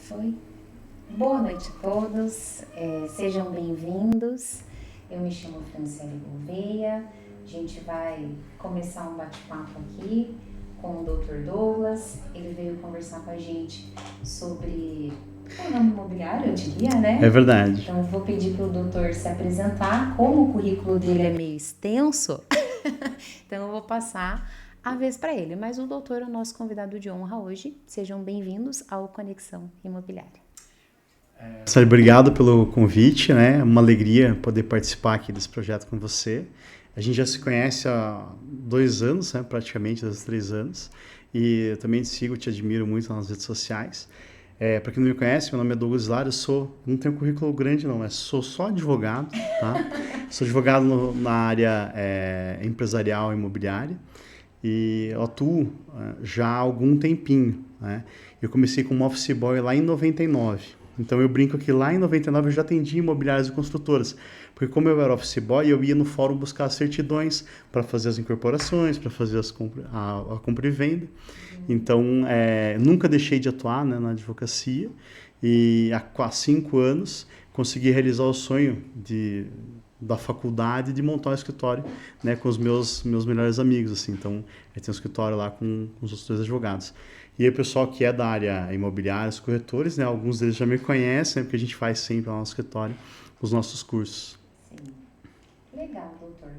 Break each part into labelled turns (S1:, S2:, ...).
S1: Foi. Boa noite a todos, sejam bem-vindos. Eu me chamo Franciele Gouveia. A gente vai começar um bate-papo aqui com o Dr. Douglas. Ele veio conversar com a gente sobre o ramo imobiliário, eu diria, né?
S2: É verdade.
S1: Então eu vou pedir para o doutor se apresentar. Como o currículo dele é meio extenso, então eu vou passar a vez para ele. Mas o doutor é o nosso convidado de honra hoje. Sejam bem-vindos ao Conexão Imobiliária.
S2: Obrigado pelo convite, né? Uma alegria poder participar aqui desse projeto com você. A gente já se conhece há 2 anos, né? Praticamente 3 anos. E eu também te sigo, te admiro muito nas redes sociais. Para quem não me conhece, meu nome é Douglas Lara, não tenho um currículo grande não, mas sou só advogado, tá? Sou advogado na área empresarial e imobiliária e eu atuo já há algum tempinho, né? Eu comecei como office boy lá em 99. Então eu brinco que lá em 99 eu já atendi imobiliárias e construtoras, porque como eu era office boy, eu ia no fórum buscar as certidões para fazer as incorporações, para fazer a compra e venda. Então nunca deixei de atuar, né, na advocacia e há 5 anos consegui realizar o sonho da faculdade de montar um escritório, né, com os meus melhores amigos, assim. Então, eu tenho um escritório lá com os outros 2 advogados. E aí o pessoal que é da área imobiliária, os corretores, né, alguns deles já me conhecem, né, porque a gente faz sempre lá no escritório os nossos cursos.
S1: Sim. Legal, doutor.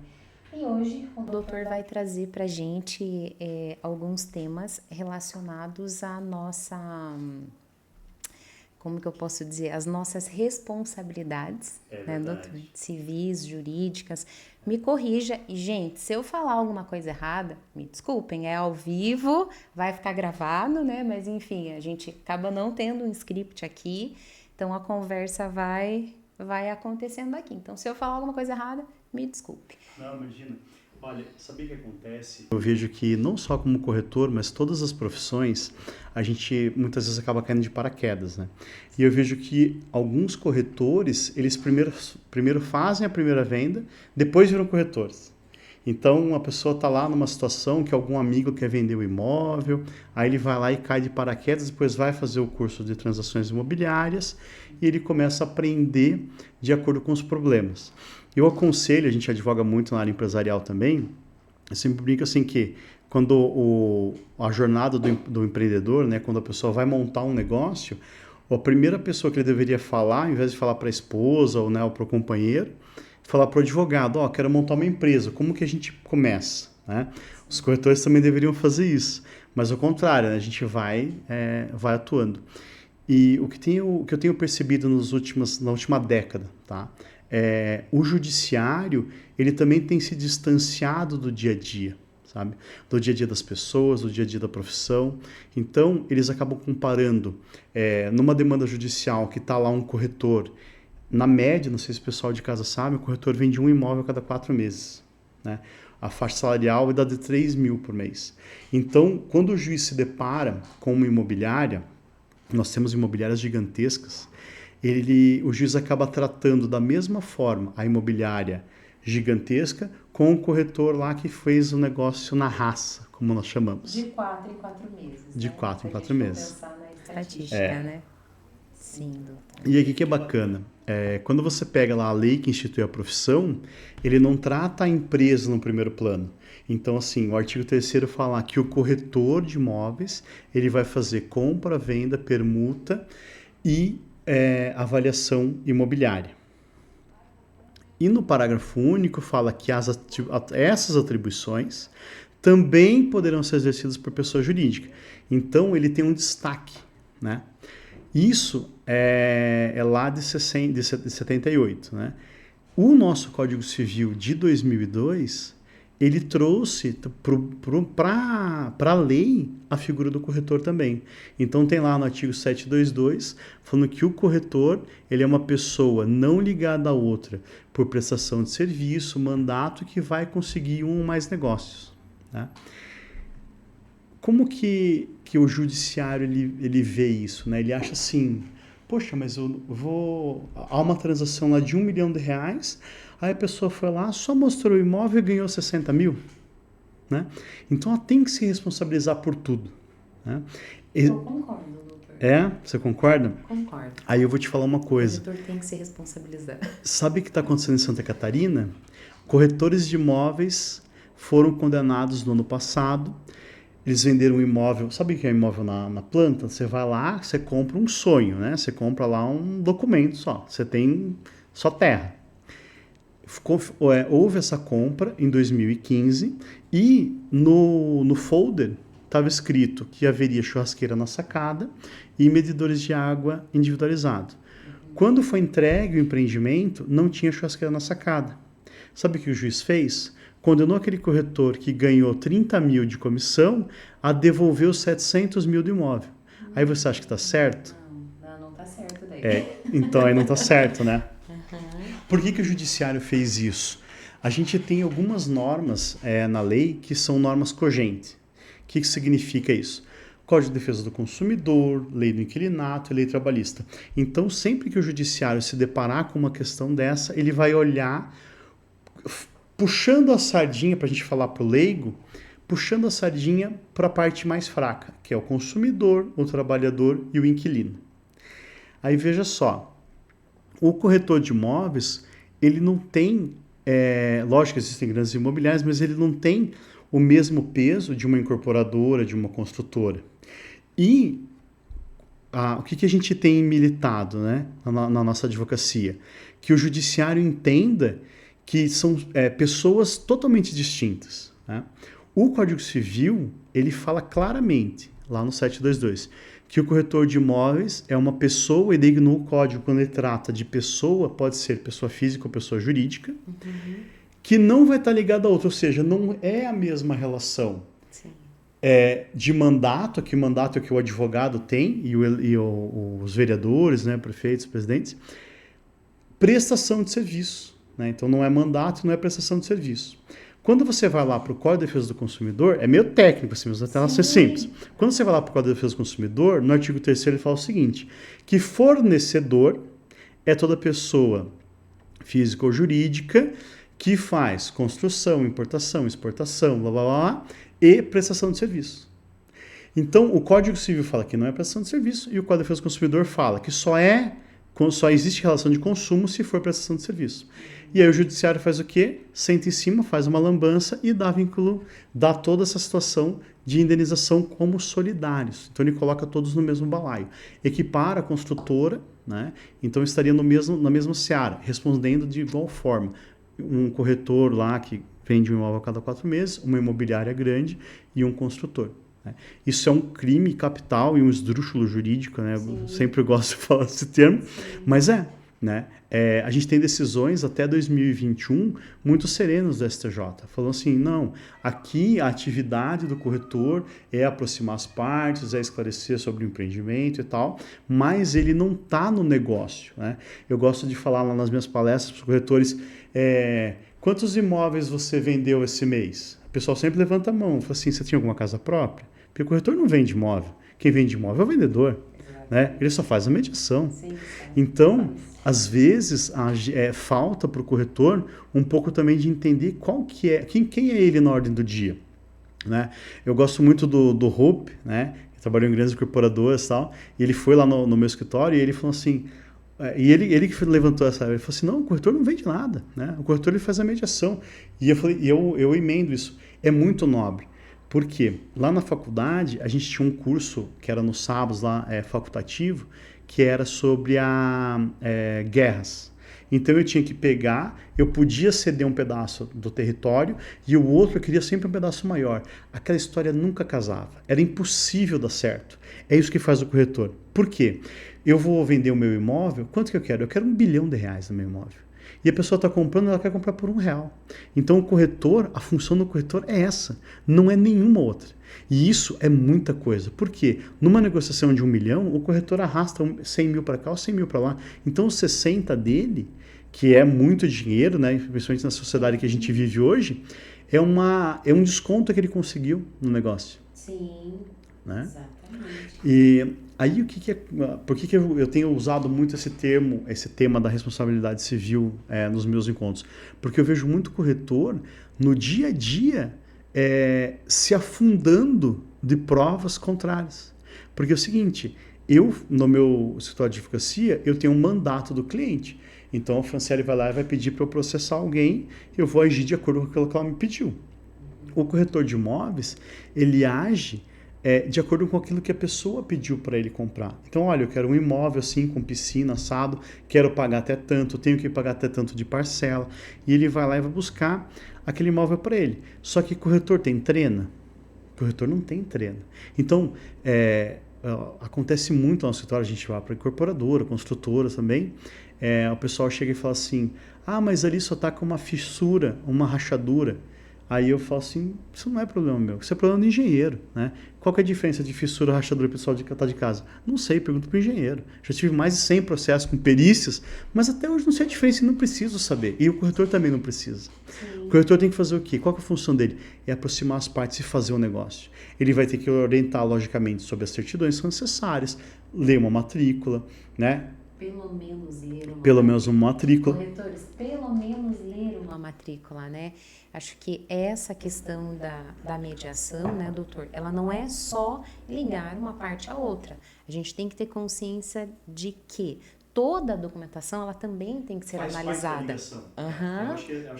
S1: E hoje o doutor vai trazer para a gente alguns temas relacionados à nossa, como que eu posso dizer, as nossas responsabilidades, né, doutor? Civis, jurídicas. Me corrija. E, gente, se eu falar alguma coisa errada, me desculpem, é ao vivo, vai ficar gravado, né? Mas, enfim, a gente acaba não tendo um script aqui, então a conversa vai acontecendo aqui. Então, se eu falar alguma coisa errada, me desculpe.
S2: Não, imagina. Olha, sabe o que acontece? Eu vejo que não só como corretor, mas todas as profissões, a gente muitas vezes acaba caindo de paraquedas, né? E eu vejo que alguns corretores, eles primeiro fazem a primeira venda, depois viram corretores. Então, a pessoa está lá numa situação que algum amigo quer vender o imóvel, aí ele vai lá e cai de paraquedas, depois vai fazer o curso de transações imobiliárias e ele começa a aprender de acordo com os problemas. Eu aconselho, a gente advoga muito na área empresarial também, eu sempre brinco assim que quando a jornada do empreendedor, né, quando a pessoa vai montar um negócio, a primeira pessoa que ele deveria falar, ao invés de falar para a esposa ou, né, ou para o companheiro, falar para o advogado, quero montar uma empresa, como que a gente começa? Né? Os corretores também deveriam fazer isso, mas ao contrário, né, a gente vai atuando. E o que eu tenho percebido na última década, tá? O judiciário, ele também tem se distanciado do dia a dia, sabe? Do dia a dia das pessoas, do dia a dia da profissão. Então, eles acabam comparando numa demanda judicial que está lá um corretor, na média, não sei se o pessoal de casa sabe, o corretor vende um imóvel a cada 4 meses, né? A faixa salarial é da de 3 mil por mês. Então, quando o juiz se depara com uma imobiliária, nós temos imobiliárias gigantescas, o juiz acaba tratando da mesma forma a imobiliária gigantesca com o corretor lá que fez o negócio na raça, como nós chamamos.
S1: De 4 em 4 meses.
S2: De 4 em 4 meses.
S1: Pensar na estatística, né? Sim, doutor.
S2: E aí o que é bacana? Quando você pega lá a lei que institui a profissão, ele não trata a empresa no primeiro plano. Então, assim, o artigo 3º fala que o corretor de imóveis, ele vai fazer compra, venda, permuta e avaliação imobiliária. E no parágrafo único fala que essas atribuições também poderão ser exercidas por pessoa jurídica. Então, ele tem um destaque, né? Isso é lá de 78, né? O nosso Código Civil de 2002, ele trouxe para a lei a figura do corretor também. Então tem lá no artigo 722, falando que o corretor, ele é uma pessoa não ligada a outra por prestação de serviço, mandato, que vai conseguir um ou mais negócios, né? Como que o judiciário ele vê isso, né? Ele acha assim, poxa, mas há uma transação lá de R$1 milhão, aí a pessoa foi lá, só mostrou o imóvel e ganhou 60 mil, né? Então ela tem que se responsabilizar por tudo, né?
S1: Eu concordo, doutor.
S2: É? Você concorda?
S1: Concordo.
S2: Aí eu vou te falar uma coisa.
S1: O corretor tem que se responsabilizar.
S2: Sabe o que está acontecendo em Santa Catarina? Corretores de imóveis foram condenados no ano passado. Eles venderam um imóvel. Sabe o que é imóvel na planta? Você vai lá, você compra um sonho, né? Você compra lá um documento só. Você tem só terra. Houve essa compra em 2015 e no folder estava escrito que haveria churrasqueira na sacada e medidores de água individualizado. Quando foi entregue o empreendimento, não tinha churrasqueira na sacada. Sabe o que o juiz fez? Condenou aquele corretor que ganhou 30 mil de comissão a devolver os 700 mil do imóvel. Aí você acha que está certo?
S1: Não está certo daí.
S2: Então aí não está certo, né? Por que o judiciário fez isso? A gente tem algumas normas na lei que são normas cogentes. O que significa isso? Código de Defesa do Consumidor, Lei do Inquilinato e Lei Trabalhista. Então, sempre que o judiciário se deparar com uma questão dessa, ele vai olhar, puxando a sardinha, para a gente falar para o leigo, puxando a sardinha para a parte mais fraca, que é o consumidor, o trabalhador e o inquilino. Aí veja só, o corretor de imóveis, ele não tem, lógico que existem grandes imobiliárias, mas ele não tem o mesmo peso de uma incorporadora, de uma construtora. E o que a gente tem militado, né, na nossa advocacia? Que o judiciário entenda que são pessoas totalmente distintas, né? O Código Civil, ele fala claramente, lá no 722, que o corretor de imóveis é uma pessoa, e daí no código, quando ele trata de pessoa, pode ser pessoa física ou pessoa jurídica, que não vai estar ligada a outra, ou seja, não é a mesma relação.
S1: Sim.
S2: De mandato, que mandato é que o advogado tem, e os vereadores, né, prefeitos, presidentes, prestação de serviço, né? Então não é mandato, não é prestação de serviço. Quando você vai lá para o Código de Defesa do Consumidor, é meio técnico assim, mas até ser simples. Quando você vai lá para o Código de Defesa do Consumidor, no artigo 3º ele fala o seguinte, que fornecedor é toda pessoa física ou jurídica que faz construção, importação, exportação, blá, blá, blá, e prestação de serviço. Então, o Código Civil fala que não é prestação de serviço e o Código de Defesa do Consumidor fala que só existe relação de consumo se for prestação de serviço. E aí o judiciário faz o quê? Senta em cima, faz uma lambança e dá toda essa situação de indenização como solidários. Então ele coloca todos no mesmo balaio. Equipara a construtora, né? Então estaria na mesma seara, respondendo de igual forma. Um corretor lá que vende um imóvel a cada 4 meses, uma imobiliária grande e um construtor. Né? Isso é um crime capital e um esdrúxulo jurídico, né? Eu sempre gosto de falar esse termo, mas né? A gente tem decisões até 2021 muito serenas do STJ, falando assim, não, aqui a atividade do corretor é aproximar as partes, é esclarecer sobre o empreendimento e tal, mas ele não está no negócio. Né? Eu gosto de falar lá nas minhas palestras para os corretores, quantos imóveis você vendeu esse mês? O pessoal sempre levanta a mão, fala assim, você tinha alguma casa própria? Porque o corretor não vende imóvel, quem vende imóvel é o vendedor. Né? Ele só faz a mediação. Então, às vezes, falta para o corretor um pouco também de entender quem é ele na ordem do dia. Né? Eu gosto muito do Hope, né? Que trabalhou em grandes incorporadoras e tal, e ele foi lá no meu escritório e ele falou assim, e ele que levantou essa, ele falou assim, não, o corretor não vende nada, né? O corretor ele faz a mediação. E eu falei, eu emendo isso, é muito nobre. Por quê? Lá na faculdade, a gente tinha um curso que era nos sábados, lá, facultativo, que era sobre guerras. Então eu tinha que pegar, eu podia ceder um pedaço do território e o outro eu queria sempre um pedaço maior. Aquela história nunca casava, era impossível dar certo. É isso que faz o corretor. Por quê? Eu vou vender o meu imóvel, quanto que eu quero? Eu quero R$1 bilhão no meu imóvel. E a pessoa está comprando, ela quer comprar por R$1. Então o corretor, a função do corretor é essa, não é nenhuma outra. E isso é muita coisa. Por quê? Numa negociação de R$1 milhão, o corretor arrasta 100 mil para cá ou 100 mil para lá. Então os 60 dele, que é muito dinheiro, né, principalmente na sociedade que a gente vive hoje, é um desconto que ele conseguiu no negócio.
S1: Sim,
S2: né?
S1: Exatamente.
S2: E aí por que eu tenho usado muito esse tema da responsabilidade civil nos meus encontros? Porque eu vejo muito corretor no dia a dia se afundando de provas contrárias. Porque é o seguinte, Eu, no meu escritório de advocacia, eu tenho um mandato do cliente. Então, a Franciele vai lá e vai pedir para eu processar alguém, eu vou agir de acordo com aquilo que ela me pediu. O corretor de imóveis, ele age de acordo com aquilo que a pessoa pediu para ele comprar. Então, olha, eu quero um imóvel assim, com piscina, assado, quero pagar até tanto, tenho que pagar até tanto de parcela. E ele vai lá e vai buscar aquele imóvel para ele. Só que corretor tem trena? Corretor não tem trena. Então, acontece muito no nosso escritório, a gente vai para incorporadora, construtora também, o pessoal chega e fala assim, mas ali só está com uma fissura, uma rachadura. Aí eu falo assim, isso não é problema meu, isso é problema do engenheiro, né? Qual que é a diferença de fissura, rachadura, pessoal de catar de casa? Não sei, pergunto para o engenheiro. Já tive mais de 100 processos com perícias, mas até hoje não sei a diferença e não preciso saber. E o corretor também não precisa. Sim. O corretor tem que fazer o quê? Qual que é a função dele? É aproximar as partes e fazer um negócio. Ele vai ter que orientar, logicamente, sobre as certidões que são necessárias, ler uma matrícula, né?
S1: Pelo menos ler uma
S2: Pelo menos uma matrícula.
S1: Corretores, pelo menos ler uma matrícula, né? Acho que essa questão da mediação, né, doutor, ela não é só ligar uma parte à outra. A gente tem que ter consciência de que toda a documentação, ela também tem que ser analisada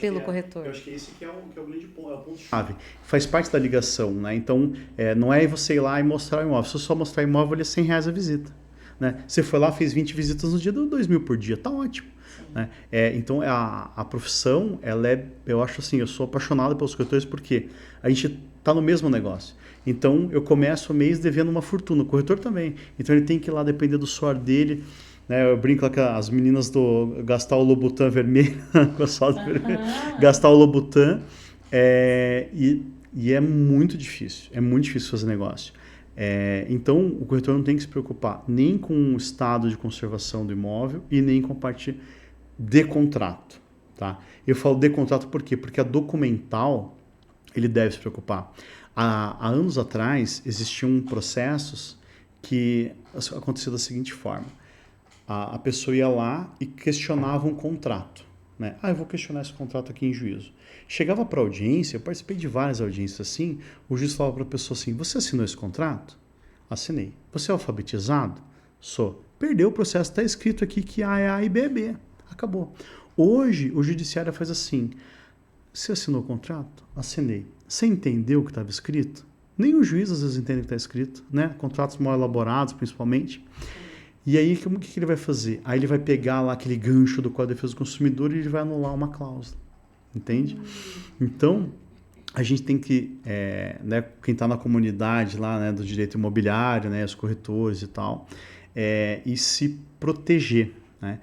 S1: pelo corretor.
S2: Eu acho que esse que é o grande ponto, é o ponto-chave. Faz parte da ligação, né? Então, não é você ir lá e mostrar o imóvel. Se eu só mostrar o imóvel, ele é R$100 a visita. Né? Você foi lá, fez 20 visitas no dia, deu 2.000 por dia, tá ótimo. Né? Então, a profissão, eu acho assim, eu sou apaixonado pelos corretores porque a gente está no mesmo negócio. Então, eu começo o mês devendo uma fortuna, o corretor também. Então, ele tem que ir lá depender do suor dele. Né? Eu brinco lá com as meninas do gastar o Lobutan vermelho, com a soda vermelha, gastar o Lobutan, e é muito difícil fazer negócio. Então, o corretor não tem que se preocupar nem com o estado de conservação do imóvel e nem com a parte de contrato. Tá? Eu falo de contrato por quê? Porque a documental ele deve se preocupar. Há anos atrás existiam processos que aconteciam da seguinte forma. A pessoa ia lá e questionava um contrato. Né? Eu vou questionar esse contrato aqui em juízo. Chegava para a audiência, eu participei de várias audiências assim, o juiz falava para a pessoa assim, você assinou esse contrato? Assinei. Você é alfabetizado? Sou. Perdeu o processo, está escrito aqui que A é A e B é B. Acabou. Hoje, o judiciário faz assim, você assinou o contrato? Assinei. Você entendeu o que estava escrito? Nem o juiz às vezes entende o que está escrito, né? Contratos mal elaborados, principalmente. E aí, o que ele vai fazer? Aí ele vai pegar lá aquele gancho do Código de Defesa do Consumidor e ele vai anular uma cláusula. Entende? Então, a gente tem que, né, quem está na comunidade lá, né, do direito imobiliário, né, os corretores e tal, e se proteger. Né?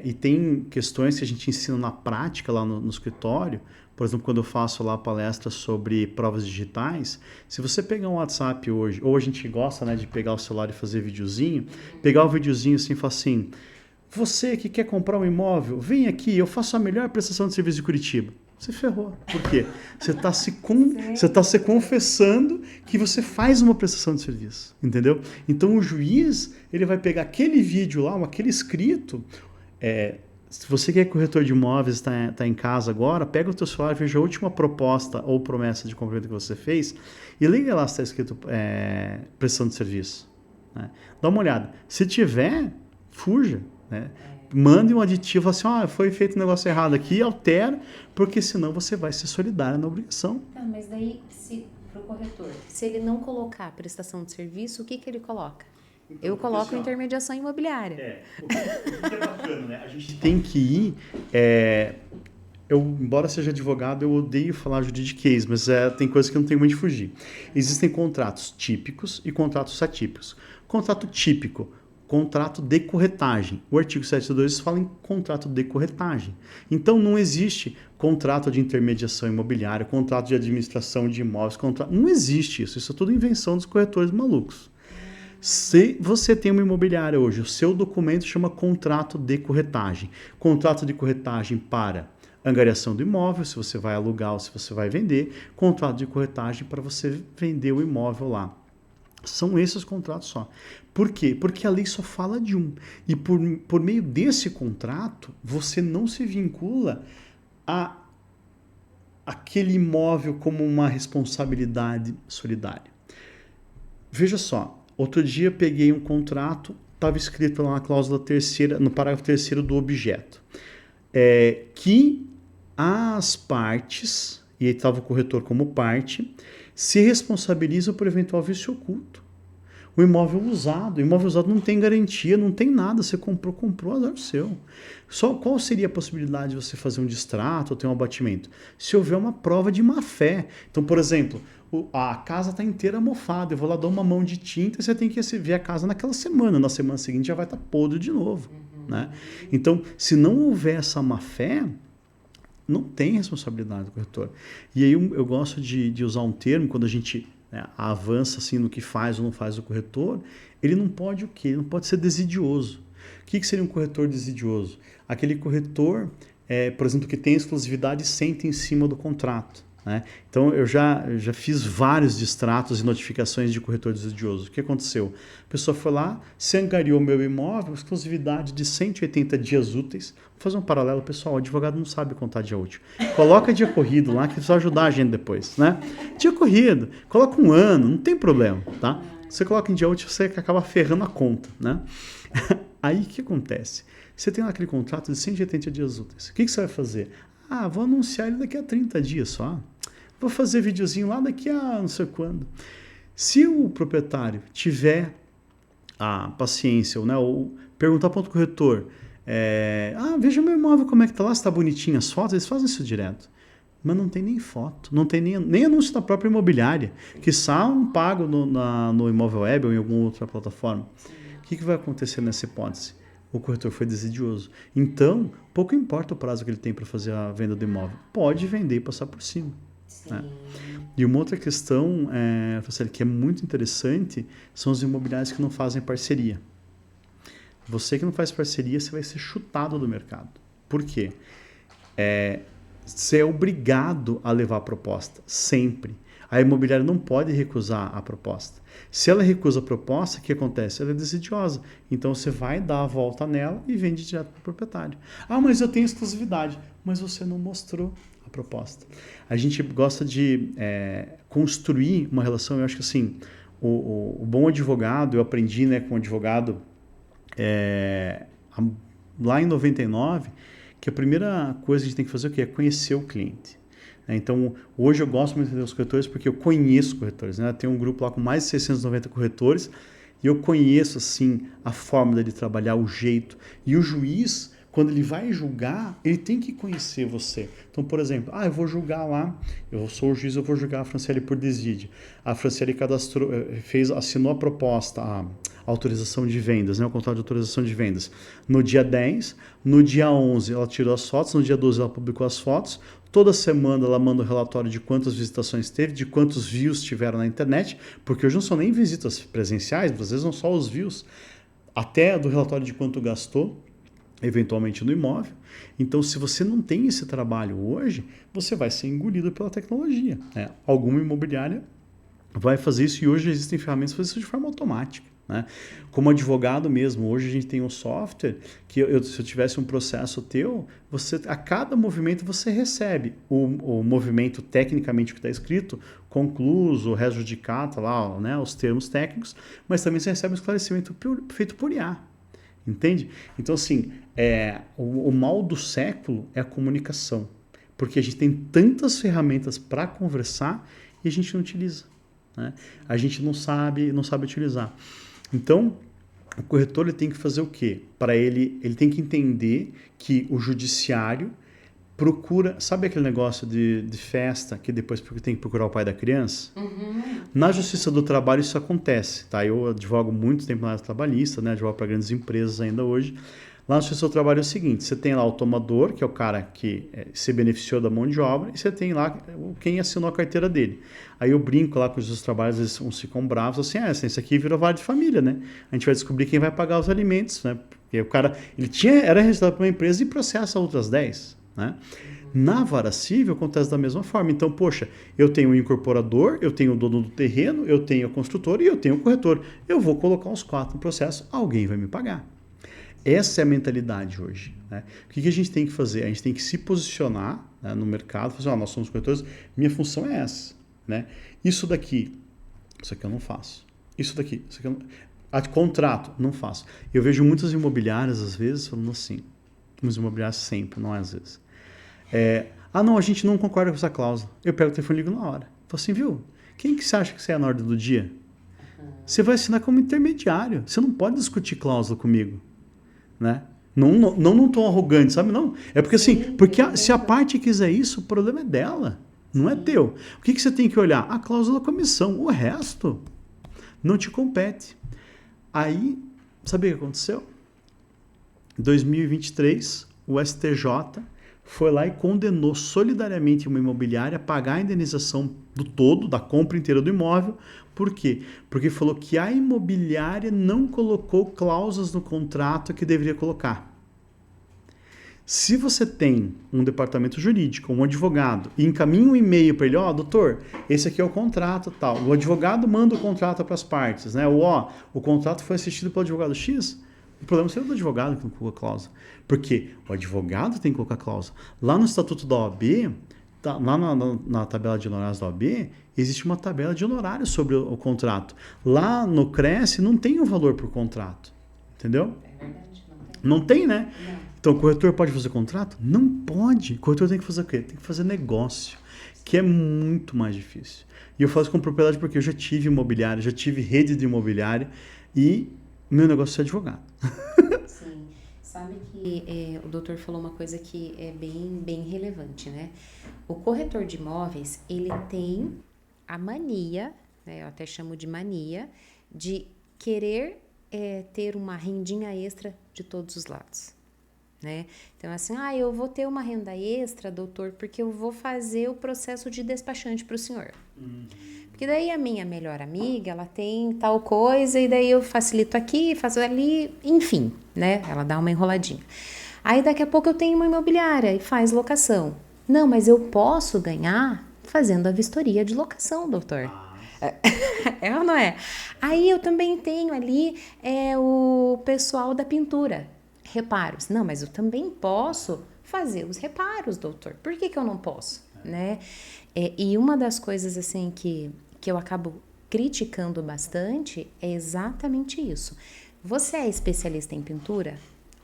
S2: E tem questões que a gente ensina na prática lá no escritório. Por exemplo, quando eu faço lá palestra sobre provas digitais, se você pegar um WhatsApp hoje, ou a gente gosta, né, de pegar o celular e fazer videozinho, pegar o videozinho assim e falar assim, você que quer comprar um imóvel, vem aqui, eu faço a melhor prestação de serviço de Curitiba. Você ferrou. Por quê? Você está se confessando que você faz uma prestação de serviço, entendeu? Então o juiz ele vai pegar aquele vídeo lá, aquele escrito, se você que é corretor de imóveis, está em casa agora, pega o teu celular, veja a última proposta ou promessa de compra que você fez e liga lá se está escrito prestação de serviço. Né? Dá uma olhada. Se tiver, fuja. Né? Mande um aditivo assim, foi feito um negócio errado aqui, altera, porque senão você vai ser solidário na obrigação.
S1: Mas daí, para o corretor, se ele não colocar prestação de serviço, o que ele coloca? Então, eu coloco intermediação imobiliária.
S2: O que é bacana, né? A gente tem que ir... embora seja advogado, eu odeio falar juridiquês, mas tem coisas que não tem muito de fugir. Existem contratos típicos e contratos atípicos. Contrato típico, contrato de corretagem. O artigo 722 fala em contrato de corretagem. Então, não existe contrato de intermediação imobiliária, contrato de administração de imóveis, não existe isso. Isso é tudo invenção dos corretores malucos. Se você tem uma imobiliária hoje, o seu documento chama contrato de corretagem. Contrato de corretagem para angariação do imóvel, se você vai alugar ou se você vai vender. Contrato de corretagem para você vender o imóvel lá. São esses contratos só. Por quê? Porque a lei só fala de um. E por meio desse contrato, você não se vincula a aquele imóvel como uma responsabilidade solidária. Veja só, Outro dia peguei um contrato, estava escrito lá na cláusula terceira, no parágrafo terceiro do objeto, que as partes, e aí estava o corretor como parte, se responsabilizam por eventual vício oculto. O imóvel usado não tem garantia, não tem nada, você comprou, azar seu. Só qual seria a possibilidade de você fazer um distrato ou ter um abatimento? Se houver uma prova de má fé. Então, por exemplo, a casa está inteira mofada, eu vou lá dar uma mão de tinta e você tem que ver a casa naquela semana, na semana seguinte já vai estar podre de novo. Né? Então, se não houver essa má fé, não tem responsabilidade do corretor. E aí eu gosto de usar um termo, quando a gente avança assim no que faz ou não faz o corretor, ele não pode o quê? Ele não pode ser desidioso. O que seria um corretor desidioso? Aquele corretor, por exemplo, que tem exclusividade e senta em cima do contrato. Né? Então, eu já fiz vários distratos e notificações de corretor desidioso. O que aconteceu? A pessoa foi lá, se angariou meu imóvel, exclusividade de 180 dias úteis. Vou fazer um paralelo, pessoal, o advogado não sabe contar dia útil. Coloca dia corrido lá, que precisa ajudar a gente depois. Né? Dia corrido, coloca um ano, não tem problema. Tá? Você coloca em dia útil, você acaba ferrando a conta. Né? Aí, o que acontece? Você tem lá aquele contrato de 180 dias úteis. O que você vai fazer? Vou anunciar ele daqui a 30 dias só. Vou fazer videozinho lá daqui a não sei quando. Se o proprietário tiver a paciência, ou perguntar para o corretor, veja meu imóvel como é que está lá, se está bonitinho as fotos, eles fazem isso direto. Mas não tem nem foto, não tem nem anúncio da própria imobiliária, que são pago no Imóvel Web ou em alguma outra plataforma. O que vai acontecer nessa hipótese? O corretor foi desidioso. Então, pouco importa o prazo que ele tem para fazer a venda do imóvel. Pode vender e passar por cima. Né? E uma outra questão, que é muito interessante, são os imobiliários que não fazem parceria. Você que não faz parceria, você vai ser chutado do mercado. Por quê? Você é obrigado a levar a proposta, sempre. A imobiliária não pode recusar a proposta. Se ela recusa a proposta, o que acontece? Ela é desidiosa. Então, você vai dar a volta nela e vende direto para o proprietário. Mas eu tenho exclusividade. Mas você não mostrou a proposta. A gente gosta de construir uma relação. Eu acho que assim, o bom advogado, eu aprendi com um advogado lá em 99, que a primeira coisa que a gente tem que fazer é conhecer o cliente. Então, hoje eu gosto muito dos corretores porque eu conheço corretores. Né? Tem um grupo lá com mais de 690 corretores e eu conheço assim a forma dele trabalhar, o jeito. E o juiz, quando ele vai julgar, ele tem que conhecer você. Então, por exemplo, eu vou julgar lá, eu sou o juiz, eu vou julgar a Franciele por desídia. A Franciele assinou a proposta, a autorização de vendas, o contrato de autorização de vendas. No dia 10, no dia 11 ela tirou as fotos, no dia 12 ela publicou as fotos. Toda semana ela manda um relatório de quantas visitações teve, de quantos views tiveram na internet, porque hoje não são nem visitas presenciais, às vezes são só os views, até do relatório de quanto gastou, eventualmente no imóvel. Então, se você não tem esse trabalho hoje, você vai ser engolido pela tecnologia. Alguma imobiliária vai fazer isso e hoje existem ferramentas para fazer isso de forma automática. Né? Como advogado mesmo, hoje a gente tem um software que se eu tivesse um processo teu, a cada movimento você recebe o movimento tecnicamente que está escrito, concluso, res judicata, lá, os termos técnicos, mas também você recebe um esclarecimento feito por IA. Entende? Então, assim, o mal do século é a comunicação, porque a gente tem tantas ferramentas para conversar e a gente não utiliza. Né? A gente não sabe utilizar. Então, o corretor ele tem que fazer o quê? Para ele tem que entender que o judiciário procura... Sabe aquele negócio de festa que depois tem que procurar o pai da criança? Uhum. Na Justiça do Trabalho isso acontece. Tá? Eu advogo muito tempo na área trabalhista, advogo para grandes empresas ainda hoje. Lá na Justiça do Trabalho é o seguinte, você tem lá o tomador, que é o cara que se beneficiou da mão de obra, e você tem lá quem assinou a carteira dele. Aí eu brinco lá com os Justiça do Trabalho, às vezes uns ficam bravos, assim, isso aqui virou vara de família, né? A gente vai descobrir quem vai pagar os alimentos, né? Porque o cara, era registrado por uma empresa e processa outras 10, né? Na vara civil acontece da mesma forma. Então, poxa, eu tenho o incorporador, eu tenho o dono do terreno, eu tenho o construtor e eu tenho o corretor. Eu vou colocar os 4 no processo, alguém vai me pagar. Essa é a mentalidade hoje. Né? O que a gente tem que fazer? A gente tem que se posicionar no mercado, fazer, nós somos corretores, minha função é essa. Né? Isso aqui eu não faço. isso daqui. Isso aqui eu não... contrato, não faço. Eu vejo muitas imobiliárias, às vezes, falando assim. Muitas imobiliárias sempre, não é às vezes. Não, a gente não concorda com essa cláusula. Eu pego o telefone e ligo na hora. Falo assim, viu? Quem que você acha que você é na ordem do dia? Você vai assinar como intermediário. Você não pode discutir cláusula comigo. Né? Não num tom arrogante, sabe? Não. É porque assim, se a parte quiser isso, o problema é dela. Não é teu. O que você tem que olhar? A cláusula da comissão. O resto não te compete. Aí, sabe o que aconteceu? Em 2023, o STJ foi lá e condenou solidariamente uma imobiliária a pagar a indenização do todo, da compra inteira do imóvel. Por quê? Porque falou que a imobiliária não colocou cláusulas no contrato que deveria colocar. Se você tem um departamento jurídico, um advogado, e encaminha um e-mail para ele, doutor, esse aqui é o contrato, tal. O advogado manda o contrato para as partes, né? O contrato foi assistido pelo advogado X. O problema seria do advogado que não colocou cláusula. Porque o advogado tem que colocar cláusula. Lá no estatuto da OAB, lá na tabela de honorários da OAB, existe uma tabela de honorários sobre o contrato. Lá no Cresce não tem um valor por contrato. Entendeu?
S1: É verdade, não tem.
S2: Não tem, né?
S1: Não.
S2: Então, o corretor pode fazer contrato? Não pode. O corretor tem que fazer o quê? Tem que fazer negócio, que é muito mais difícil. E eu faço com propriedade porque eu já tive imobiliária, já tive rede de imobiliária e meu negócio é advogado.
S1: Sim. Sabe que o doutor falou uma coisa que é bem relevante, né? O corretor de imóveis, ele tem a mania, né, eu até chamo de mania, de querer ter uma rendinha extra de todos os lados. Né? Então, assim, eu vou ter uma renda extra, doutor, porque eu vou fazer o processo de despachante para o senhor. Porque daí a minha melhor amiga, ela tem tal coisa, e daí eu facilito aqui, faço ali, enfim, né? Ela dá uma enroladinha. Aí daqui a pouco eu tenho uma imobiliária e faz locação. Não, mas eu posso ganhar fazendo a vistoria de locação, doutor. É ou não é? Aí eu também tenho ali o pessoal da pintura. Reparos. Não, mas eu também posso fazer os reparos, doutor. Por que eu não posso? Né? E uma das coisas assim que eu acabo criticando bastante é exatamente isso. Você é especialista em pintura?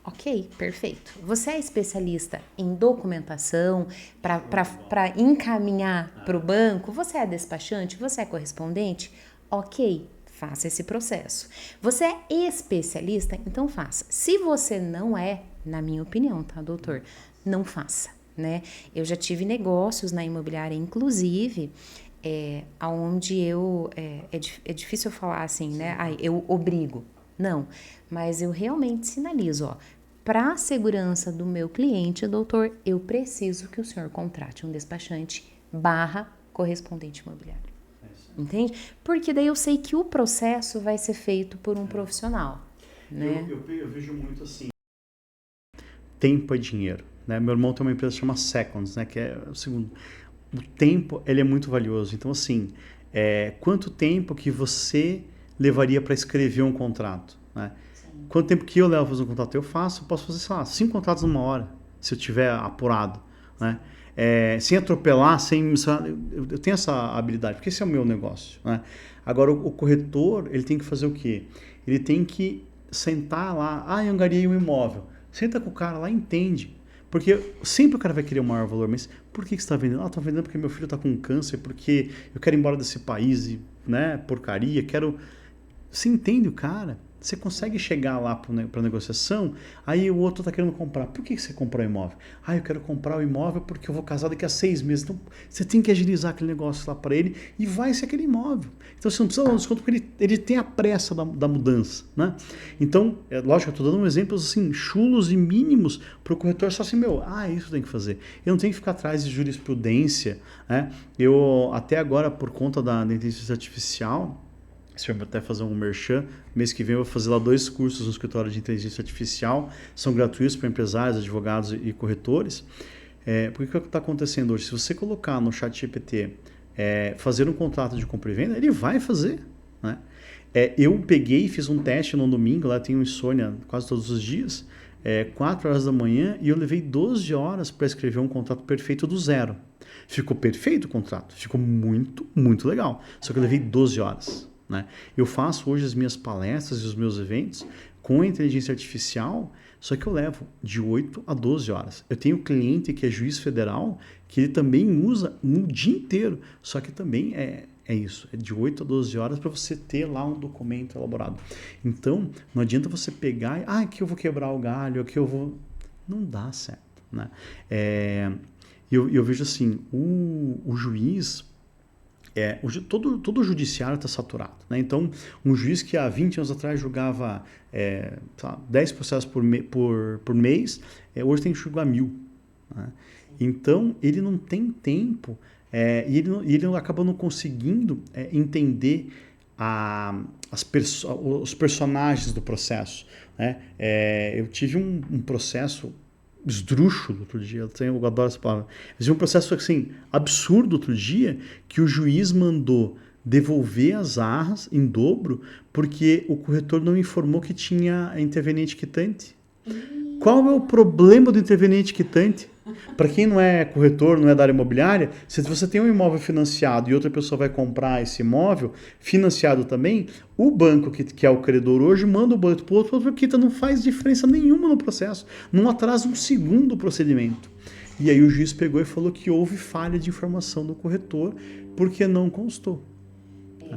S1: Ok, perfeito. Você é especialista em documentação para encaminhar para o banco? Você é despachante? Você é correspondente? Ok, faça esse processo. Você é especialista? Então faça. Se você não é, na minha opinião, tá, doutor? Não faça, né? Eu já tive negócios na imobiliária, inclusive, onde é difícil eu falar assim, né? Eu obrigo. Não, mas eu realmente sinalizo, para a segurança do meu cliente, doutor, eu preciso que o senhor contrate um despachante / correspondente imobiliário. Entende? Porque daí eu sei que o processo vai ser feito por um profissional, né?
S2: Eu vejo muito assim, tempo é dinheiro, né? Meu irmão tem uma empresa que chama Seconds, né? Que é o segundo. O tempo, ele é muito valioso. Então, assim, quanto tempo que você levaria para escrever um contrato, né? Sim. Quanto tempo que eu levo para fazer um contrato? Eu posso fazer, sei lá, 5 contratos numa hora, se eu tiver apurado, né? Sem atropelar, eu tenho essa habilidade, porque esse é o meu negócio, né? Agora, o corretor, ele tem que fazer o quê? Ele tem que sentar lá, eu angariei um imóvel. Senta com o cara lá e entende. Porque sempre o cara vai querer um maior valor, mas por que você está vendendo? Estou vendendo porque meu filho está com câncer, porque eu quero ir embora desse país, né? Porcaria, quero... Você entende o cara? Você consegue chegar lá para a negociação, aí o outro está querendo comprar. Por que você comprou o imóvel? Eu quero comprar o imóvel porque eu vou casar daqui a 6 meses. Então, você tem que agilizar aquele negócio lá para ele e vai ser aquele imóvel. Então, você não precisa dar um desconto porque ele tem a pressa da mudança, né? Então, lógico, eu estou dando exemplos assim, chulos e mínimos para o corretor só assim, isso tem que fazer. Eu não tenho que ficar atrás de jurisprudência, né? Eu, até agora, por conta da inteligência artificial... Se eu até fazer um merchan, mês que vem eu vou fazer lá 2 cursos no escritório de inteligência artificial, são gratuitos para empresários, advogados e corretores. Porque o que está acontecendo hoje? Se você colocar no ChatGPT fazer um contrato de compra e venda, ele vai fazer, né? Eu peguei e fiz um teste no domingo, lá tenho insônia quase todos os dias, 4 horas da manhã, e eu levei 12 horas para escrever um contrato perfeito do zero. Ficou perfeito o contrato, ficou muito, muito legal. Só que eu levei 12 horas. né? Eu faço hoje as minhas palestras e os meus eventos com a inteligência artificial, só que eu levo de 8 a 12 horas. Eu tenho um cliente que é juiz federal, que ele também usa no dia inteiro, só que também é isso, é de 8 a 12 horas para você ter lá um documento elaborado. Então, não adianta você pegar e, aqui eu vou quebrar o galho, aqui eu vou... Não dá certo, né? Eu vejo assim, o juiz... todo o judiciário está saturado, né? Então, um juiz que há 20 anos atrás julgava 10 processos por mês, hoje tem que julgar 1.000. Né? Então, ele não tem tempo e ele acaba não conseguindo entender os personagens do processo. Né? Eu tive um processo esdrúxulo outro dia, eu adoro essa palavra. Mas um processo assim, absurdo outro dia, que o juiz mandou devolver as arras em dobro porque o corretor não informou que tinha interveniente quitante. Qual é o problema do interveniente quitante? Para quem não é corretor, não é da área imobiliária, se você tem um imóvel financiado e outra pessoa vai comprar esse imóvel financiado também, o banco que é o credor hoje manda o boleto para o outro quita, não faz diferença nenhuma no processo, não atrasa um segundo o procedimento. E aí o juiz pegou e falou que houve falha de informação do corretor porque não constou.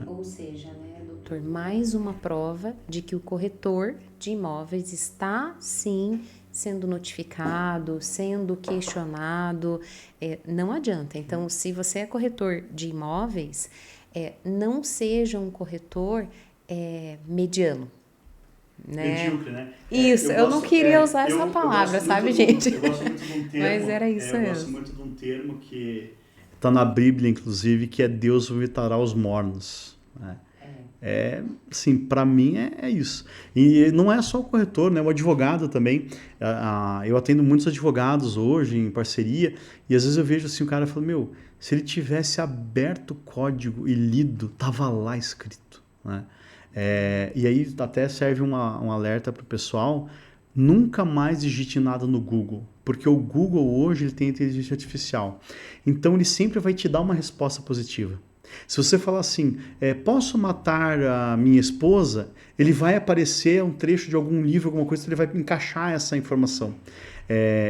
S1: Ou seja, né, doutor, mais uma prova de que o corretor de imóveis está, sim, sendo notificado, sendo questionado, não adianta. Então, se você é corretor de imóveis, não seja um corretor mediano. Né?
S2: Medíocre, né?
S1: Isso, eu não queria usar essa palavra, sabe, gente?
S2: Eu gosto muito de um termo,
S1: mas era isso mesmo.
S2: Eu gosto muito de um termo que está na Bíblia, inclusive, que é Deus vomitará os mornos. Né? Assim, para mim é isso. E não é só o corretor, né? O advogado também. Eu atendo muitos advogados hoje em parceria e às vezes eu vejo assim, o cara fala, se ele tivesse aberto o código e lido, tava lá escrito. Né? E aí até serve um alerta para o pessoal, nunca mais digite nada no Google, porque o Google hoje ele tem inteligência artificial. Então ele sempre vai te dar uma resposta positiva. Se você falar assim, posso matar a minha esposa, ele vai aparecer um trecho de algum livro, alguma coisa, ele vai encaixar essa informação.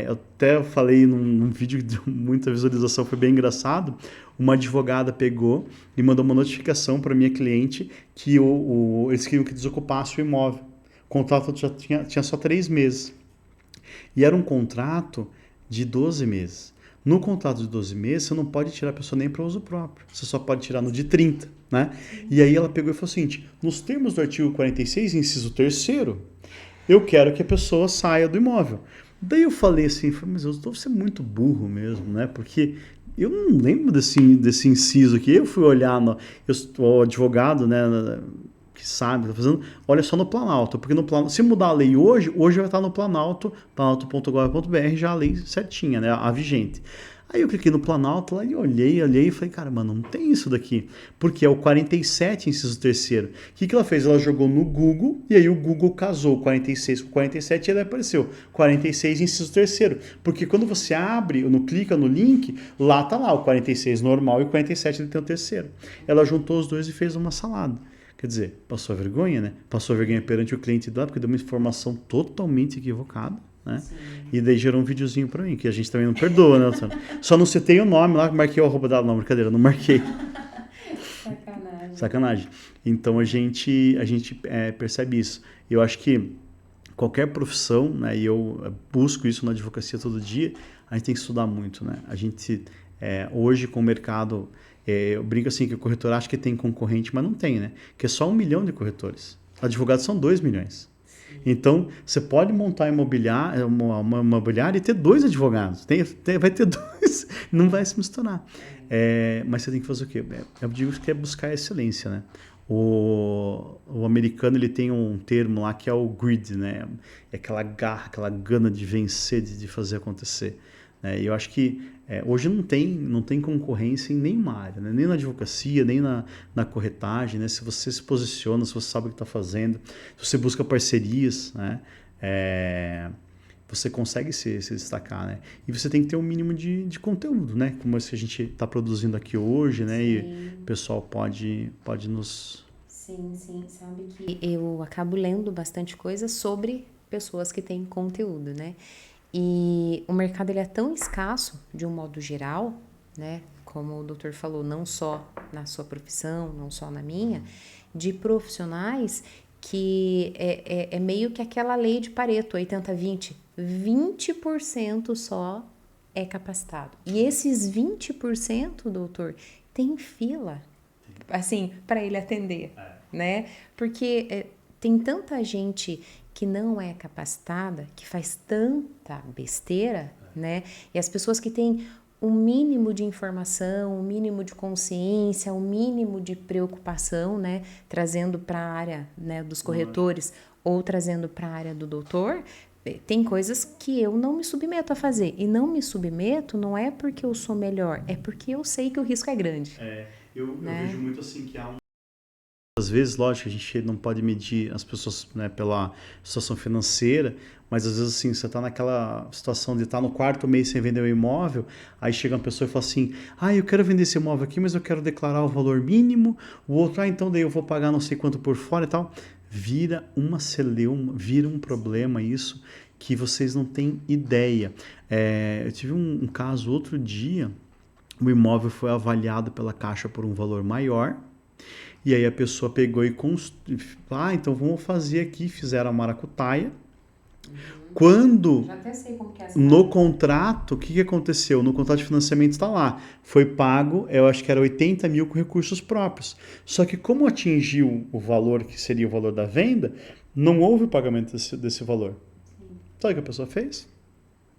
S2: Eu até falei num vídeo de muita visualização, foi bem engraçado, uma advogada pegou e mandou uma notificação para minha cliente que eles queriam que desocupasse o imóvel. O contrato já tinha só 3 meses. E era um contrato de 12 meses. No contrato de 12 meses, você não pode tirar a pessoa nem para uso próprio. Você só pode tirar no de 30, né? E aí ela pegou e falou o seguinte, nos termos do artigo 46, inciso 3º, eu quero que a pessoa saia do imóvel. Daí eu falei assim, mas eu estou sendo muito burro mesmo, né? Porque eu não lembro desse inciso aqui. Eu fui olhar, o advogado, né, que sabe, tá fazendo, olha só no Planalto, porque no Planalto, se mudar a lei hoje vai estar no Planalto, planalto.gov.br, já a lei certinha, né, a vigente. Aí eu cliquei no Planalto lá e olhei e falei, cara, mano, não tem isso daqui, porque é o 47, inciso 3º. O que ela fez? Ela jogou no Google, e aí o Google casou 46 com 47 e aí apareceu 46, inciso 3º. Porque quando você abre, clica no link, lá tá lá o 46 normal e o 47 ele tem o 3º. Ela juntou os dois e fez uma salada. Quer dizer, passou a vergonha, né? Passou a vergonha perante o cliente lá, porque deu uma informação totalmente equivocada, né? E daí gerou um videozinho pra mim, que a gente também não perdoa, né, Luciano? Só não citei o nome lá, marquei o arroba dela. Não, brincadeira, não marquei. Sacanagem. Então a gente percebe isso. Eu acho que qualquer profissão, né, e eu busco isso na advocacia todo dia, a gente tem que estudar muito, né? A gente, hoje com o mercado... eu brinco assim que o corretor acha que tem concorrente, mas não tem, né? Que é só 1 milhão de corretores. Advogados são 2 milhões. Então, você pode montar uma imobiliária e ter 2 advogados. Vai ter 2, não vai se misturar. Mas você tem que fazer o quê? Eu digo que é buscar a excelência, né? O americano ele tem um termo lá que é o greed, né? É aquela garra, aquela gana de vencer, de fazer acontecer. E eu acho que hoje não tem concorrência em nenhuma área, né? Nem na advocacia, nem na corretagem, né? Se você se posiciona, se você sabe o que está fazendo, se você busca parcerias, né? Você consegue se destacar, né? E você tem que ter um mínimo de conteúdo, né? Como esse que a gente está produzindo aqui hoje, né? Sim. E o pessoal pode nos
S1: Sim, sim. Sabe que eu acabo lendo bastante coisa sobre pessoas que têm conteúdo, né? E o mercado ele é tão escasso, de um modo geral, né? Como o doutor falou, não só na sua profissão, não só na minha, de profissionais que é meio que aquela lei de Pareto, 80-20. 20% só é capacitado. E esses 20%, doutor, tem fila, assim, para ele atender, né? Porque tem tanta gente que não é capacitada, que faz tanta besteira, né? E as pessoas que têm um mínimo de informação, um mínimo de consciência, um mínimo de preocupação, né? Trazendo para a área, né, dos corretores ou trazendo para a área do doutor, tem coisas que eu não me submeto a fazer. E não me submeto não é porque eu sou melhor, é porque eu sei que o risco é grande.
S2: Eu vejo muito assim que há às vezes, lógico, a gente não pode medir as pessoas, né, pela situação financeira, mas às vezes assim, você está naquela situação de estar no quarto mês sem vender o imóvel, aí chega uma pessoa e fala assim, eu quero vender esse imóvel aqui, mas eu quero declarar o valor mínimo, o outro, então daí eu vou pagar não sei quanto por fora e tal. Vira uma celeuma, vira um problema isso, que vocês não têm ideia. Eu tive um caso outro dia, o imóvel foi avaliado pela Caixa por um valor maior, e aí a pessoa pegou e então vamos fazer aqui, fizeram a maracutaia. Quando
S1: Já até sei como que é essa
S2: no contrato, o que aconteceu? No contrato de financiamento está lá, foi pago, eu acho que era 80 mil com recursos próprios. Só que como atingiu o valor que seria o valor da venda, não houve o pagamento desse valor. Sabe o que a pessoa fez?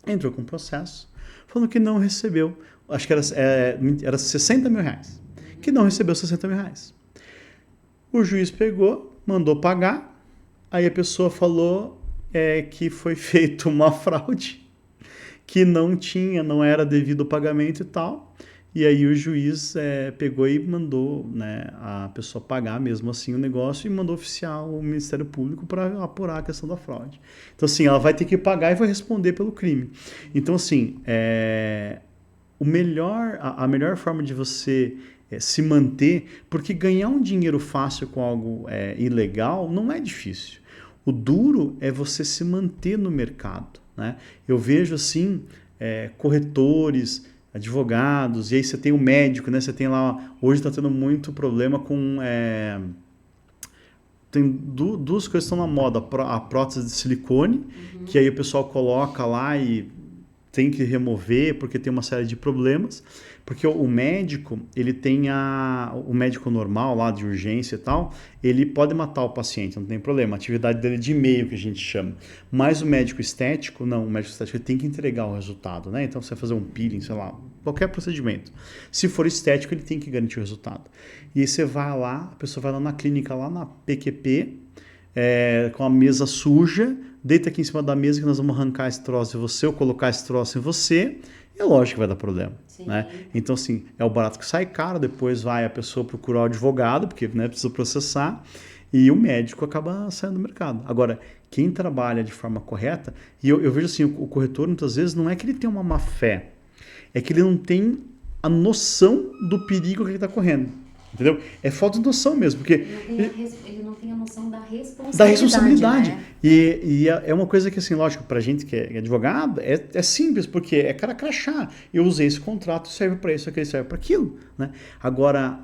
S2: Entrou com um processo, falando que não recebeu, acho que era 60 mil reais, que não recebeu 60 mil reais. O juiz pegou, mandou pagar, aí a pessoa falou que foi feita uma fraude, que não era devido ao pagamento e tal, e aí o juiz pegou e mandou, né, a pessoa pagar mesmo assim o negócio e mandou oficiar o Ministério Público para apurar a questão da fraude. Então assim, ela vai ter que pagar e vai responder pelo crime. Então assim, a melhor forma de você se manter, porque ganhar um dinheiro fácil com algo ilegal não é difícil. O duro é você se manter no mercado, né? Eu vejo assim, corretores, advogados, e aí você tem o médico, né? Você tem lá, hoje está tendo muito problema com... tem duas coisas que estão na moda, a prótese de silicone, que aí o pessoal coloca lá e tem que remover porque tem uma série de problemas, porque o médico, ele tem o médico normal lá de urgência e tal, ele pode matar o paciente, não tem problema, a atividade dele é de meio que a gente chama, mas o médico estético, não, o médico estético ele tem que entregar o resultado, né? Então você vai fazer um peeling, sei lá, qualquer procedimento, se for estético ele tem que garantir o resultado, e aí você vai lá, a pessoa vai lá na clínica, lá na PQP, com a mesa suja, deita aqui em cima da mesa que nós vamos arrancar esse troço em você ou colocar esse troço em você, é lógico que vai dar problema. Né? Então, assim, é o barato que sai caro, depois vai a pessoa procurar o advogado, porque né, precisa processar, e o médico acaba saindo do mercado. Agora, quem trabalha de forma correta, e eu vejo assim, o corretor muitas vezes não é que ele tem uma má fé, é que ele não tem a noção do perigo que ele está correndo. Entendeu? É falta de noção mesmo, porque
S1: ele não tem a noção da responsabilidade.
S2: Da responsabilidade.
S1: Né?
S2: E é uma coisa que, assim, lógico, pra gente que é advogado, é simples, porque é cara crachá. Eu usei esse contrato, serve para isso, aquele serve para aquilo. Né? Agora,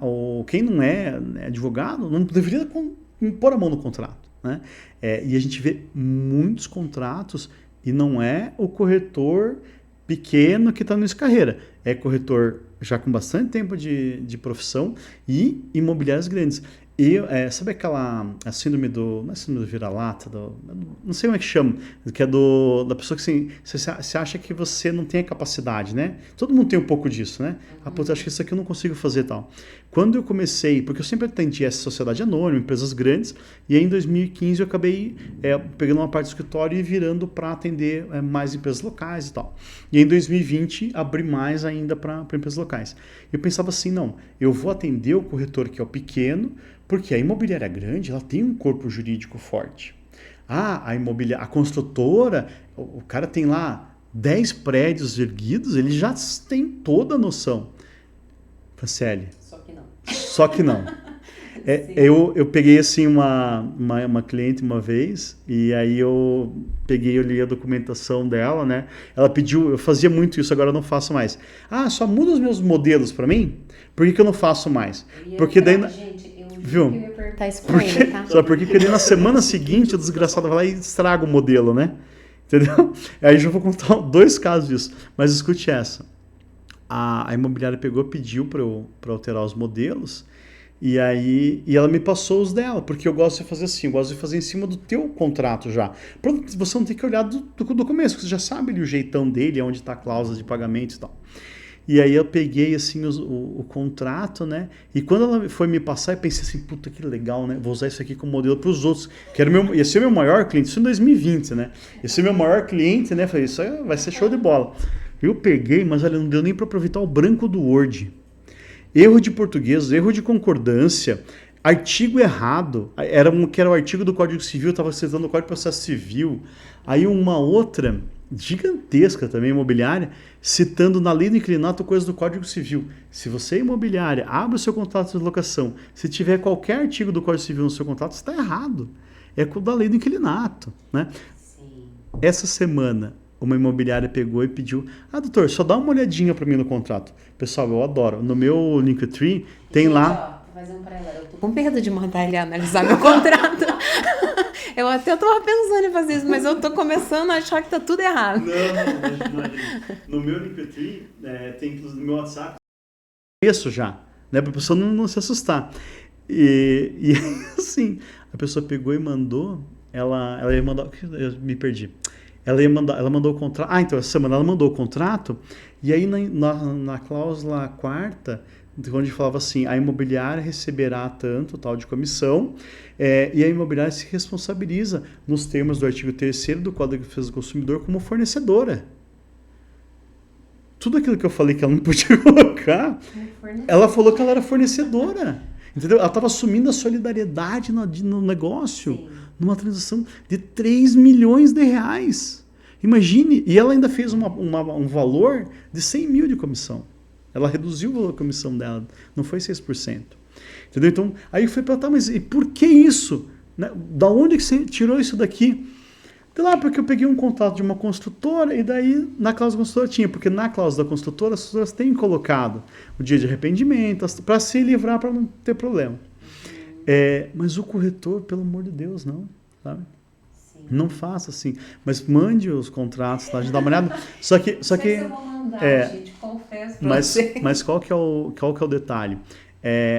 S2: quem não é advogado não deveria pôr a mão no contrato. Né? E a gente vê muitos contratos e não é o corretor pequeno que está nessa carreira. É corretor já com bastante tempo de profissão e imobiliárias grandes. E sabe a síndrome não é síndrome do vira-lata, não sei como é que chama, que é da pessoa que assim, você acha que você não tem a capacidade, né? Todo mundo tem um pouco disso, né? Putz, acho que isso aqui eu não consigo fazer e tal. Quando eu comecei, porque eu sempre atendi essa sociedade anônima, empresas grandes, e aí em 2015 eu acabei pegando uma parte do escritório e virando para atender mais empresas locais e tal. E em 2020 abri mais ainda para empresas locais. Eu pensava assim, não, eu vou atender o corretor que é o pequeno, porque a imobiliária grande, ela tem um corpo jurídico forte. A construtora, o cara tem lá 10 prédios erguidos, ele já tem toda a noção. Franciele.
S1: Só que não.
S2: Só que não. Eu peguei assim uma cliente uma vez, e aí eu li a documentação dela, né? Ela pediu, eu fazia muito isso, agora eu não faço mais. Ah, só muda os meus modelos para mim? Por que eu não faço mais? Porque daí...
S1: Gente, eu
S2: viu?
S1: que eu ia perguntar isso pra ele, tá?
S2: Só porque daí na semana seguinte o desgraçado vai lá e estraga o modelo, né? Entendeu? Aí já vou contar 2 casos disso. Mas escute essa. A imobiliária pediu para eu alterar os modelos, e ela me passou os dela, porque eu gosto de fazer assim, eu gosto de fazer em cima do teu contrato já. Pronto, você não tem que olhar do começo, você já sabe ali o jeitão dele, onde está a cláusula de pagamento e tal. E aí eu peguei assim o contrato, né? E quando ela foi me passar, eu pensei assim, puta, que legal, né? Vou usar isso aqui como modelo para os outros. Ia ser meu maior cliente, isso em 2020, né? Ia ser meu maior cliente, né? Falei, isso aí vai ser show de bola. Eu peguei, mas olha, não deu nem para aproveitar o branco do Word. Erro de português, erro de concordância, artigo errado. Que era o artigo do Código Civil, eu estava citando o Código de Processo Civil. Aí uma outra, gigantesca também, imobiliária, citando na lei do inquilinato coisas do Código Civil. Se você é imobiliária, abre o seu contrato de locação. Se tiver qualquer artigo do Código Civil no seu contrato, está errado. É da lei do inquilinato, né?
S1: Sim.
S2: Essa semana, uma imobiliária pegou e pediu, doutor, só dá uma olhadinha para mim no contrato. Pessoal, eu adoro. No meu Linktree tem lá...
S1: Ó, vou fazer um paralelo. Eu tô com medo de mandar ele analisar meu contrato. Eu até tava pensando em fazer isso, mas eu tô começando a achar que tá tudo errado.
S2: Não. No meu Linktree, tem inclusive no meu WhatsApp, isso já, né? Pra pessoa não se assustar. E assim, a pessoa pegou e mandou, ela ia mandar, eu me perdi. Ela mandou o contrato. Então essa semana ela mandou o contrato, e aí na cláusula 4ª, onde falava assim, a imobiliária receberá tanto tal de comissão, e a imobiliária se responsabiliza nos termos do artigo 3º do Código de Defesa do Consumidor como fornecedora. Tudo aquilo que eu falei que ela não podia colocar, ela falou que ela era fornecedora. Entendeu? Ela estava assumindo a solidariedade no negócio. Sim. Numa transação de 3 milhões de reais. Imagine, e ela ainda fez um valor de 100 mil de comissão. Ela reduziu a comissão dela, não foi 6%. Entendeu? Então, aí foi para mas e por que isso? Né? Da onde que você tirou isso daqui? De lá, porque eu peguei um contrato de uma construtora, e daí na cláusula da construtora tinha, porque na cláusula da construtora as pessoas têm colocado o dia de arrependimento para se livrar, para não ter problema. Mas o corretor, pelo amor de Deus, não, sabe? Sim. Não faça assim, mas mande os contratos, tá? A gente dá uma olhada. Só que
S1: eu vou mandar, gente, confesso pra você.
S2: Mas qual que é o detalhe?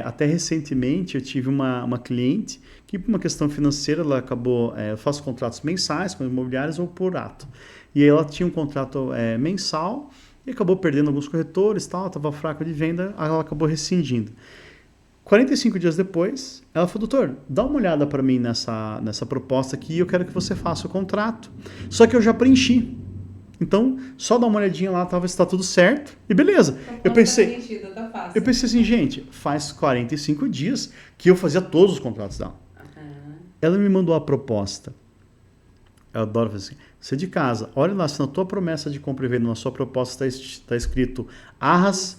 S2: Até recentemente eu tive uma cliente que, por uma questão financeira, ela acabou, eu faço contratos mensais com imobiliários ou por ato. E aí ela tinha um contrato mensal e acabou perdendo alguns corretores, estava fraco de venda, ela acabou rescindindo. 45 dias depois, ela falou, doutor, dá uma olhada para mim nessa proposta aqui e eu quero que você faça o contrato. Só que eu já preenchi. Então, só dá uma olhadinha lá, talvez está tudo certo. E beleza. Eu pensei assim, gente, faz 45 dias que eu fazia todos os contratos dela. Uhum. Ela me mandou a proposta. Eu adoro fazer assim. Você de casa, olha lá, se na tua promessa de compra e venda, na sua proposta está escrito arras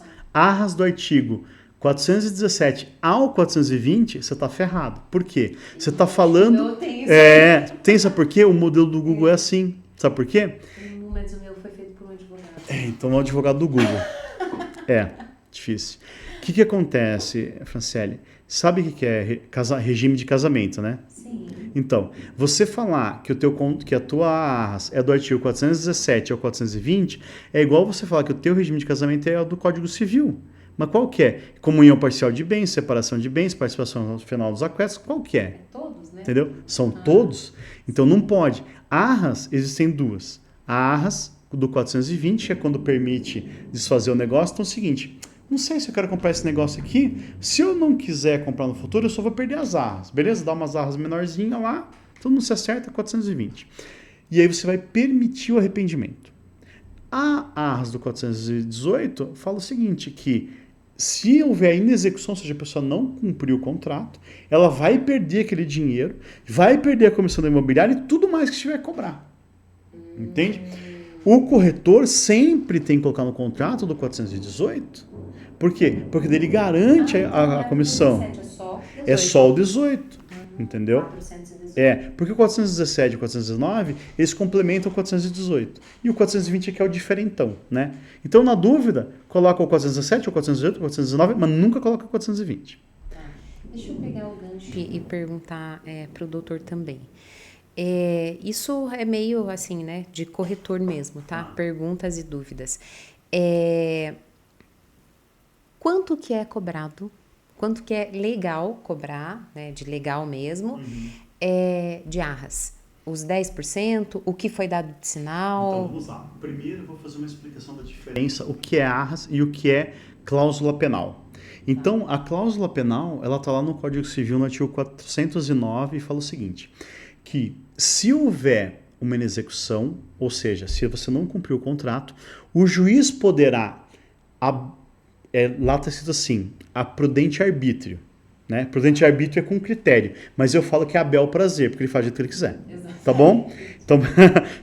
S2: do artigo 417 ao 420, você está ferrado. Por quê? Você está falando... Sabe por quê? O modelo do Google é assim. Sabe por quê?
S1: Mas o meu foi feito por um advogado.
S2: Então é um advogado do Google. Difícil. O que acontece, Franciele? Sabe o que é regime de casamento, né?
S1: Sim.
S2: Então, você falar que a tua arras é do artigo 417 ao 420, é igual você falar que o teu regime de casamento é do Código Civil. Mas qual que é? Comunhão parcial de bens, separação de bens, participação final dos aquestos, qual que é?
S1: Todos, né?
S2: Entendeu? São todos. Então não pode. Arras, existem duas. A arras do 420, que é quando permite desfazer o negócio. Então é o seguinte, não sei se eu quero comprar esse negócio aqui. Se eu não quiser comprar no futuro, eu só vou perder as arras. Beleza? Dá umas arras menorzinhas lá, todo mundo se acerta, 420. E aí você vai permitir o arrependimento. A arras do 418 fala o seguinte, que se houver inexecução, ou seja, a pessoa não cumpriu o contrato, ela vai perder aquele dinheiro, vai perder a comissão da imobiliária e tudo mais que tiver que cobrar. Entende? O corretor sempre tem que colocar no contrato do 418. Por quê? Porque ele garante a comissão.
S1: 18.
S2: É só o 18, entendeu?
S1: 418.
S2: Porque o 417 e o 419, eles complementam o 418. E o 420 aqui é o diferentão, né? Então, na dúvida, coloca o 417, o 418, o 419, mas nunca coloca o 420.
S1: Tá. Deixa eu pegar o gancho e perguntar para o doutor também. Isso é meio assim, né, de corretor mesmo, tá? Perguntas e dúvidas. Quanto que é cobrado? Quanto que é legal cobrar, né, de legal mesmo, de arras? Os 10%? O que foi dado de sinal?
S2: Então, vamos lá. Primeiro, eu vou fazer uma explicação da diferença, o que é arras e o que é cláusula penal. Então, a cláusula penal, ela está lá no Código Civil, no artigo 409, e fala o seguinte, que se houver uma inexecução, ou seja, se você não cumpriu o contrato, o juiz poderá, lá está escrito assim, a prudente arbítrio, né? Prudente arbítrio é com critério, mas eu falo que é a bel prazer, porque ele faz o jeito que ele quiser. Exato. Tá bom? Então,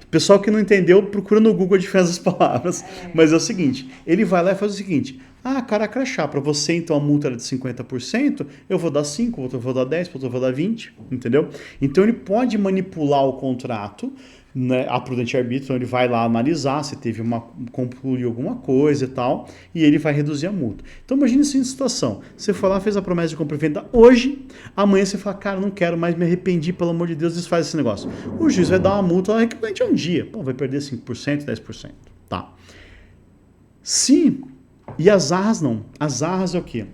S2: pessoal que não entendeu, procura no Google a diferença das palavras, mas é o seguinte, ele vai lá e faz o seguinte, cara crachá, para você então a multa era de 50%, eu vou dar 5%, outro eu vou dar 10%, outro eu vou dar 20%, entendeu? Então ele pode manipular o contrato, né, a prudente arbítrio, então ele vai lá analisar se teve concluiu alguma coisa e tal, e ele vai reduzir a multa. Então imagine assim a situação, você foi lá, fez a promessa de compra e venda hoje, amanhã você fala, cara, não quero mais, me arrependi, pelo amor de Deus, desfaz esse negócio. O juiz vai dar uma multa equivalente a um dia, vai perder 5%, 10%, tá? E as arras não. As arras é o quê?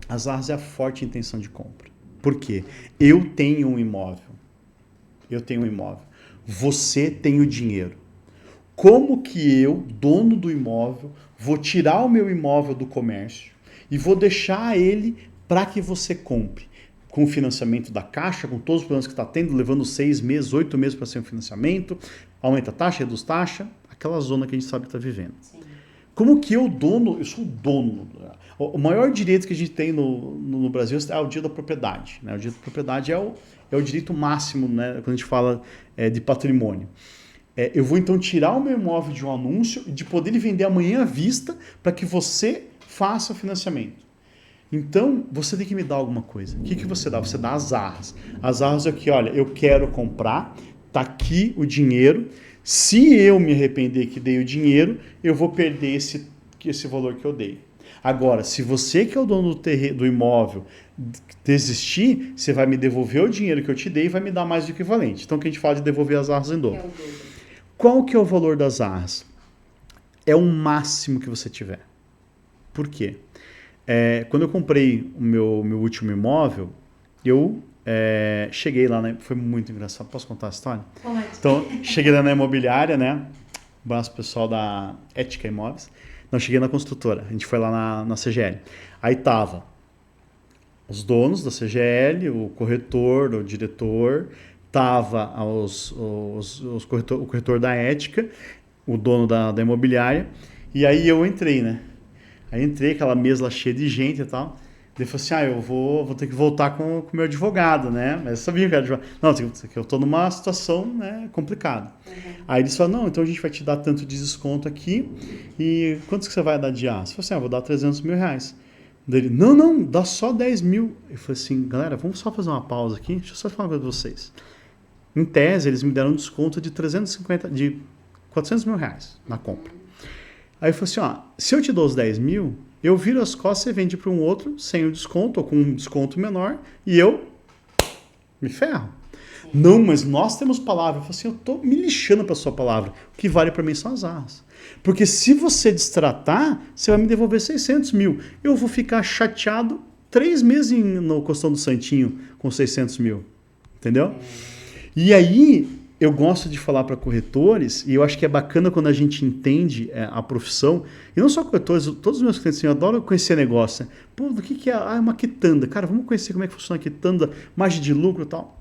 S2: As arras é a forte intenção de compra. Por quê? Eu tenho um imóvel. Você tem o dinheiro. Como que eu, dono do imóvel, vou tirar o meu imóvel do comércio e vou deixar ele para que você compre? Com o financiamento da Caixa, com todos os problemas que está tendo, levando 6 meses, 8 meses para ser um financiamento, aumenta a taxa, reduz taxa, aquela zona que a gente sabe que está vivendo. Sim. Como que eu sou o dono. O maior direito que a gente tem no Brasil é o direito da propriedade. Né? O direito da propriedade é o direito máximo, né? Quando a gente fala de patrimônio. Eu vou então tirar o meu imóvel de um anúncio e de poder ele vender amanhã à vista para que você faça o financiamento. Então, você tem que me dar alguma coisa. O que você dá? Você dá as arras. As arras é o que, olha, eu quero comprar, tá aqui o dinheiro. Se eu me arrepender que dei o dinheiro, eu vou perder esse valor que eu dei. Agora, se você que é o dono do imóvel desistir, você vai me devolver o dinheiro que eu te dei e vai me dar mais do equivalente. Então, o que a gente fala de devolver as arras em dobro. Qual que é o valor das arras? É o máximo que você tiver. Por quê? Quando eu comprei o meu último imóvel, eu cheguei lá, né? Foi muito engraçado. Posso contar a história? Pode. Então, cheguei lá na imobiliária, né? Abraço pessoal da Ética Imóveis. Não, cheguei na construtora. A gente foi lá na CGL. Aí tava os donos da CGL, o corretor, o diretor, tava o corretor da Ética, o dono da imobiliária. E aí eu entrei, né? Aí entrei, aquela mesa lá cheia de gente e tal. Ele falou assim, eu vou ter que voltar com o meu advogado, né? Mas eu sabia que era advogado. Não, eu estou numa situação, né, complicada. Uhum. Aí eles falaram, não, então a gente vai te dar tanto de desconto aqui. E quantos que você vai dar de ar? Você falou assim, vou dar 300 mil reais. Daí ele, não, dá só 10 mil. Eu falei assim, galera, vamos só fazer uma pausa aqui. Deixa eu só falar uma coisa pra vocês. Em tese, eles me deram um desconto de 400 mil reais na compra. Aí eu falei assim, se eu te dou os 10 mil, eu viro as costas e vende para um outro sem o desconto ou com um desconto menor e eu me ferro. Sim. Não, mas nós temos palavra. Eu falei assim, eu estou me lixando para a sua palavra. O que vale para mim são as arras. Porque se você destratar, você vai me devolver 600 mil. Eu vou ficar chateado 3 meses no Costão do Santinho com 600 mil. Entendeu? E aí eu gosto de falar para corretores, e eu acho que é bacana quando a gente entende a profissão, e não só corretores, todos os meus clientes, assim, eu adoro conhecer negócio. Né? Pô, do que é? É uma quitanda. Cara, vamos conhecer como é que funciona a quitanda, margem de lucro e tal.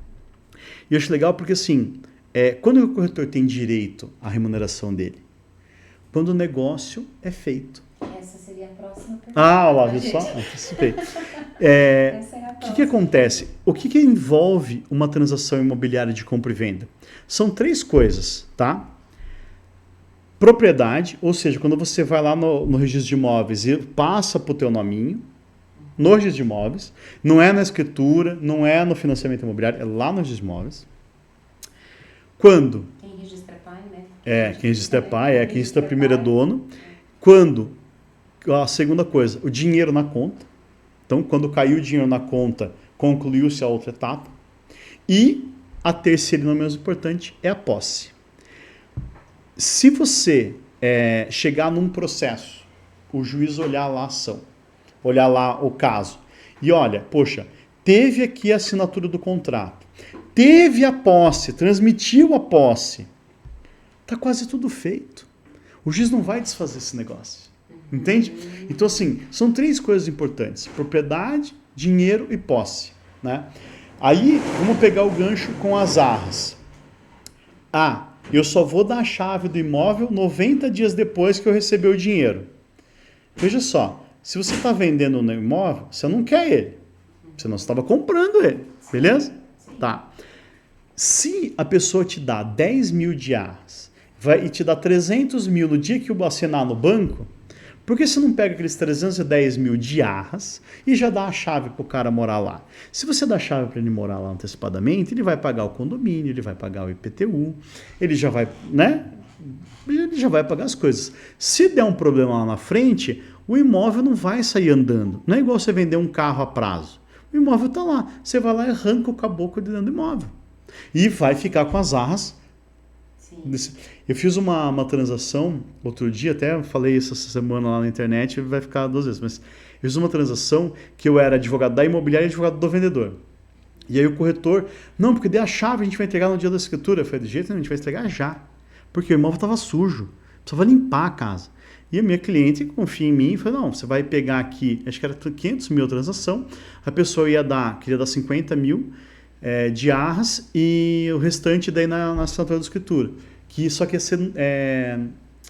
S2: E eu acho legal porque, assim, quando o corretor tem direito à remuneração dele? Quando o negócio é feito.
S1: Essa seria a próxima pergunta. Olha lá, viu só? Anticipei. O que acontece? O que envolve uma transação imobiliária de compra e venda? São 3 coisas, tá? Propriedade, ou seja, quando você vai lá no registro de imóveis e passa para o teu nominho,
S2: no registro de imóveis, não é na escritura, não é no financiamento imobiliário, é lá no registro de imóveis. Quando?
S1: Quem registra é pai, né?
S2: Quem registra é pai, quem registra primeiro é dono. Quando? A segunda coisa, o dinheiro na conta. Então, quando caiu o dinheiro na conta, concluiu-se a outra etapa. E a terceira, e não menos importante, é a posse. Se você chegar num processo, o juiz olhar lá a ação, olhar lá o caso, e olha, poxa, teve aqui a assinatura do contrato, teve a posse, transmitiu a posse, está quase tudo feito. O juiz não vai desfazer esse negócio. Entende? Então, assim, são três coisas importantes: propriedade, dinheiro e posse. Né? Aí, vamos pegar o gancho com as arras. Eu só vou dar a chave do imóvel 90 dias depois que eu receber o dinheiro. Veja só, se você está vendendo um imóvel, você não quer ele. Senão você estava comprando ele. Beleza? Tá. Se a pessoa te dá 10 mil de arras e te dá 300 mil no dia que eu assinar no banco, por que você não pega aqueles 310 mil de arras e já dá a chave para o cara morar lá? Se você dá a chave para ele morar lá antecipadamente, ele vai pagar o condomínio, ele vai pagar o IPTU, ele já vai, né? Ele já vai pagar as coisas. Se der um problema lá na frente, o imóvel não vai sair andando. Não é igual você vender um carro a prazo. O imóvel está lá. Você vai lá e arranca o caboclo de dentro do imóvel. E vai ficar com as arras. Eu fiz uma transação outro dia, até falei isso essa semana lá na internet, vai ficar 2 vezes, mas eu fiz uma transação que eu era advogado da imobiliária e advogado do vendedor. E aí o corretor, não, porque dei a chave, a gente vai entregar no dia da escritura. Eu falei, de jeito nenhum, a gente vai entregar já. Porque o imóvel estava sujo, precisava limpar a casa. E a minha cliente confia em mim e falou, não, você vai pegar aqui, acho que era 500 mil a transação, a pessoa queria dar 50 mil de arras e o restante daí na assinatura da escritura. Que só que ia ser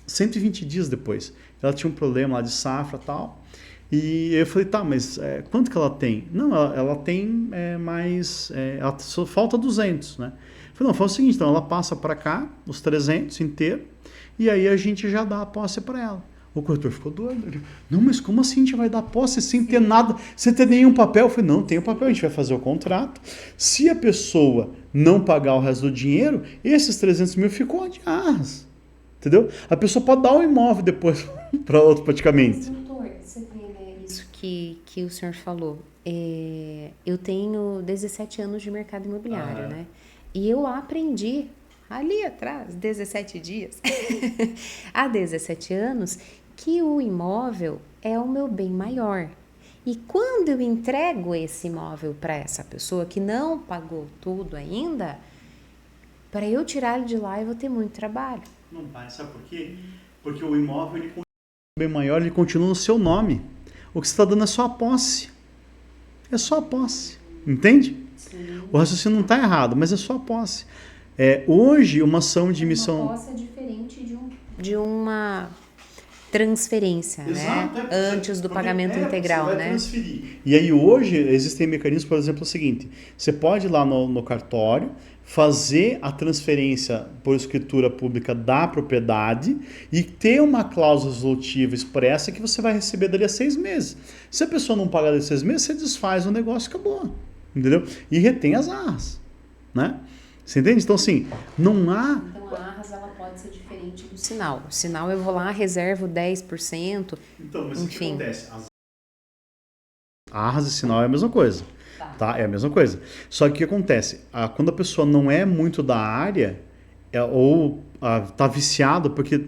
S2: 120 dias depois. Ela tinha um problema lá de safra e tal. E eu falei, tá, mas quanto que ela tem? Não, ela tem mais... ela só falta 200, né? Eu falei, não, faz o seguinte, então ela passa para cá, os 300 inteiro, e aí a gente já dá a posse para ela. O corretor ficou doido. Ele, não, mas como assim a gente vai dar posse sem ter nada, sem ter nenhum papel? Eu falei, não, tem o papel, a gente vai fazer o contrato. Se a pessoa não pagar o resto do dinheiro, esses 300 mil ficou de arras. Entendeu? A pessoa pode dar o imóvel depois para outro praticamente.
S1: Mas, doutor, você vê, né, isso que o senhor falou. Eu tenho 17 anos de mercado imobiliário, né? E eu aprendi ali atrás, 17 dias, há 17 anos, que o imóvel é o meu bem maior. E quando eu entrego esse imóvel para essa pessoa que não pagou tudo ainda, para eu tirar ele de lá eu vou ter muito trabalho.
S2: Não vai, sabe por quê? Porque o imóvel ele continua bem maior, ele continua no seu nome. O que você está dando é só a posse. É só a posse. Entende? Sim. O raciocínio não está errado, mas é só a posse. Hoje, uma ação de emissão...
S1: Uma posse é diferente de uma transferência,
S2: exato,
S1: né? Antes do pagamento integral,
S2: você vai
S1: né?
S2: Transferir. E aí hoje existem mecanismos, por exemplo, o seguinte, você pode ir lá no cartório, fazer a transferência por escritura pública da propriedade e ter uma cláusula resolutiva expressa que você vai receber dali a 6 meses. Se a pessoa não pagar dali a 6 meses, você desfaz o negócio e acabou. Entendeu? E retém as arras, né? Você entende? Então, assim, não há...
S1: Então, a arras, ela pode ser diferente do sinal. O sinal, eu vou lá, reservo 10%.
S2: Então, mas
S1: enfim.
S2: O que acontece? Arras e sinal é a mesma coisa. Tá? É a mesma coisa. Só que o que acontece? Quando a pessoa não é muito da área, ou tá viciado, porque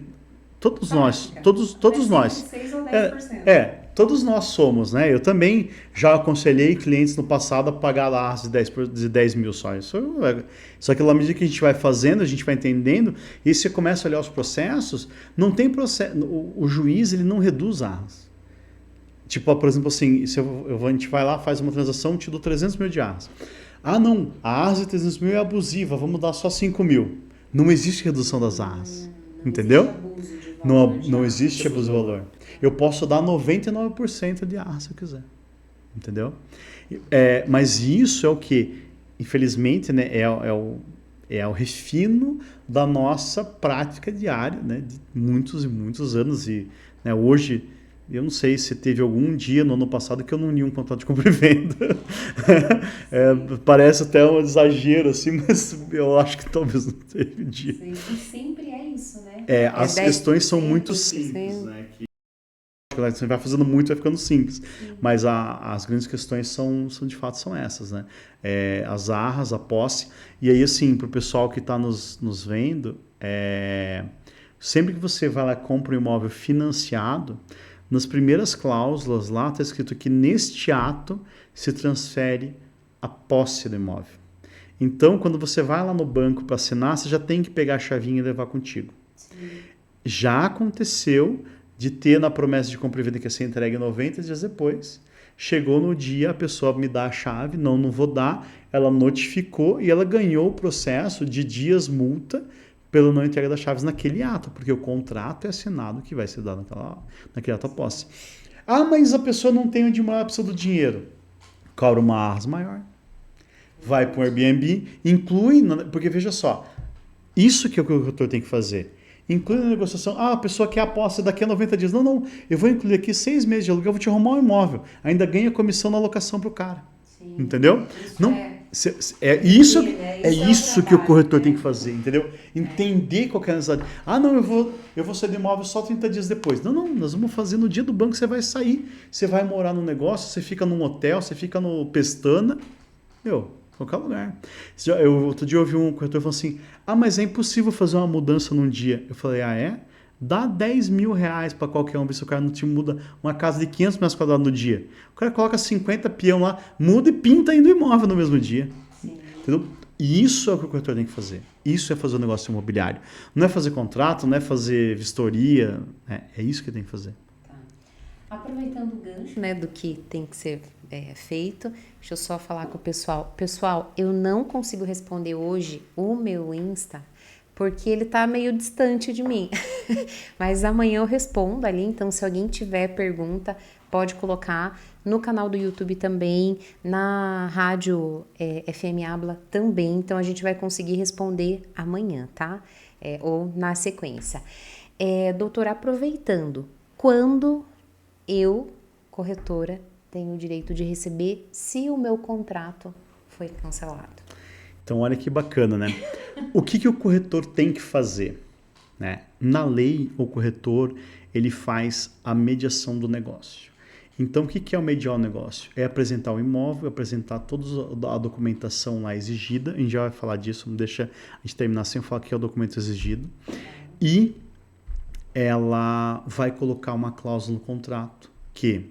S2: todos nós... Todos nós...
S1: 6 ou 10%.
S2: Todos nós somos, né? Eu também já aconselhei clientes no passado a pagar arras de 10 mil só. Só que na medida que a gente vai fazendo, a gente vai entendendo, e você começa a olhar os processos, não tem processo... O juiz, ele não reduz arras. Tipo, por exemplo, assim, se a gente vai lá, faz uma transação, te dou 300 mil de arras. Não, a arras de 300 mil é abusiva, vamos dar só 5 mil. Não existe redução das arras. Entendeu? Não existe abuso de valor. Eu posso dar 99% de arras se eu quiser. Entendeu? Mas isso é o que, infelizmente, né, é o refino da nossa prática diária, né, de muitos e muitos anos. E, né, hoje, Eu não sei se teve algum dia no ano passado que eu não li um contrato de compra e venda. Parece até um exagero, assim, mas eu acho que talvez não teve dia.
S1: Sim, e sempre é isso, né?
S2: As questões são muito simples, né? Que você vai fazendo muito, vai ficando simples. Sim. Mas as grandes questões são de fato são essas, né? As arras, a posse. E aí, assim, para o pessoal que está nos vendo, sempre que você vai lá e compra um imóvel financiado, nas primeiras cláusulas lá está escrito que neste ato se transfere a posse do imóvel. Então, quando você vai lá no banco para assinar, você já tem que pegar a chavinha e levar contigo. Sim. Já aconteceu de ter na promessa de compra e venda que ia ser entregue 90 dias depois. Chegou no dia, a pessoa me dá a chave, não vou dar, ela notificou e ela ganhou o processo de dias multa pela não entrega das chaves naquele ato, porque o contrato é assinado que vai ser dado naquele ato a posse. Mas a pessoa não tem onde morar, precisa do dinheiro. Cobra uma arras maior. Vai para o Airbnb, inclui, porque veja só, isso que é o que o corretor tem que fazer. Inclui na negociação, a pessoa quer a posse daqui a 90 dias. Não, eu vou incluir aqui 6 meses de aluguel, eu vou te arrumar um imóvel. Ainda ganha comissão na alocação para o cara. Sim, entendeu? Isso que o corretor tem que fazer, entendeu? Entender qual é a necessidade. Eu vou sair do imóvel só 30 dias depois. Não, nós vamos fazer no dia do banco, você vai sair. Você vai morar no negócio, você fica num hotel, você fica no Pestana. Qualquer lugar. Outro dia eu ouvi um corretor falando assim, mas é impossível fazer uma mudança num dia. Eu falei, é? Dá 10 mil reais para qualquer um, se o cara não te muda uma casa de 500 metros quadrados no dia. O cara coloca 50 peão lá, muda e pinta ainda o imóvel no mesmo dia. Sim. Entendeu? E isso é o que o corretor tem que fazer. Isso é fazer um negócio imobiliário. Não é fazer contrato, não é fazer vistoria. É isso que tem que fazer.
S1: Tá. Aproveitando o gancho, né, do que tem que ser feito, deixa eu só falar com o pessoal. Pessoal, eu não consigo responder hoje o meu Insta, porque ele tá meio distante de mim. Mas amanhã eu respondo ali, então se alguém tiver pergunta, pode colocar no canal do YouTube também, na rádio FM Habla também, então a gente vai conseguir responder amanhã, tá? Ou na sequência. Doutora, aproveitando, quando eu, corretora, tenho o direito de receber se o meu contrato foi cancelado?
S2: Então, olha que bacana, né? O que o corretor tem que fazer? Né? Na lei, o corretor ele faz a mediação do negócio. Então, o que é o mediar o negócio? É apresentar o imóvel, apresentar toda a documentação lá exigida. A gente já vai falar disso, não deixa a gente terminar sem falar que é o documento exigido. E ela vai colocar uma cláusula no contrato que,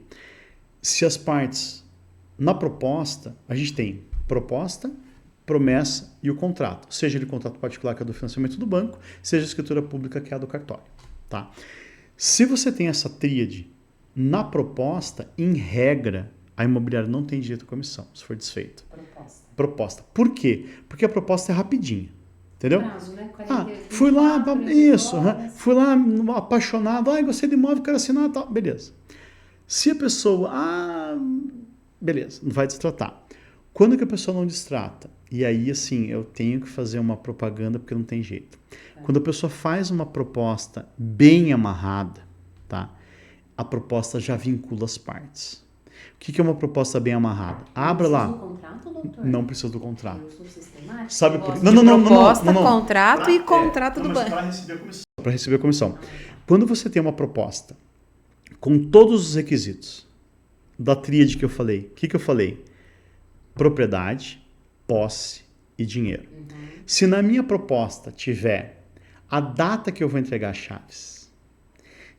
S2: se as partes, na proposta, a gente tem proposta, promessa e o contrato. Seja ele contrato particular, que é do financiamento do banco, seja a escritura pública, que é a do cartório. Tá? Se você tem essa tríade na proposta, em regra, a imobiliária não tem direito à comissão, se for desfeita. Proposta. Por quê? Porque a proposta é rapidinha. Entendeu?
S1: Prazo, né?
S2: Fui lá, fui lá apaixonado, gostei do imóvel, quero assinar, tal, beleza. Se a pessoa, beleza, não vai destratar. Quando que a pessoa não destrata? E aí, assim, eu tenho que fazer uma propaganda porque não tem jeito. Quando a pessoa faz uma proposta bem amarrada, tá? A proposta já vincula as partes. O que é uma proposta bem amarrada? Abra lá.
S1: Não precisa do contrato, doutor?
S2: Não precisa do contrato.
S1: Eu sou sistemática.
S2: Sabe por quê?
S1: Não. Contrato e contrato do banco.
S2: Para receber a comissão. Quando você tem uma proposta com todos os requisitos da tríade que eu falei, o que eu falei? Propriedade, posse e dinheiro. Se na minha proposta tiver a data que eu vou entregar as chaves,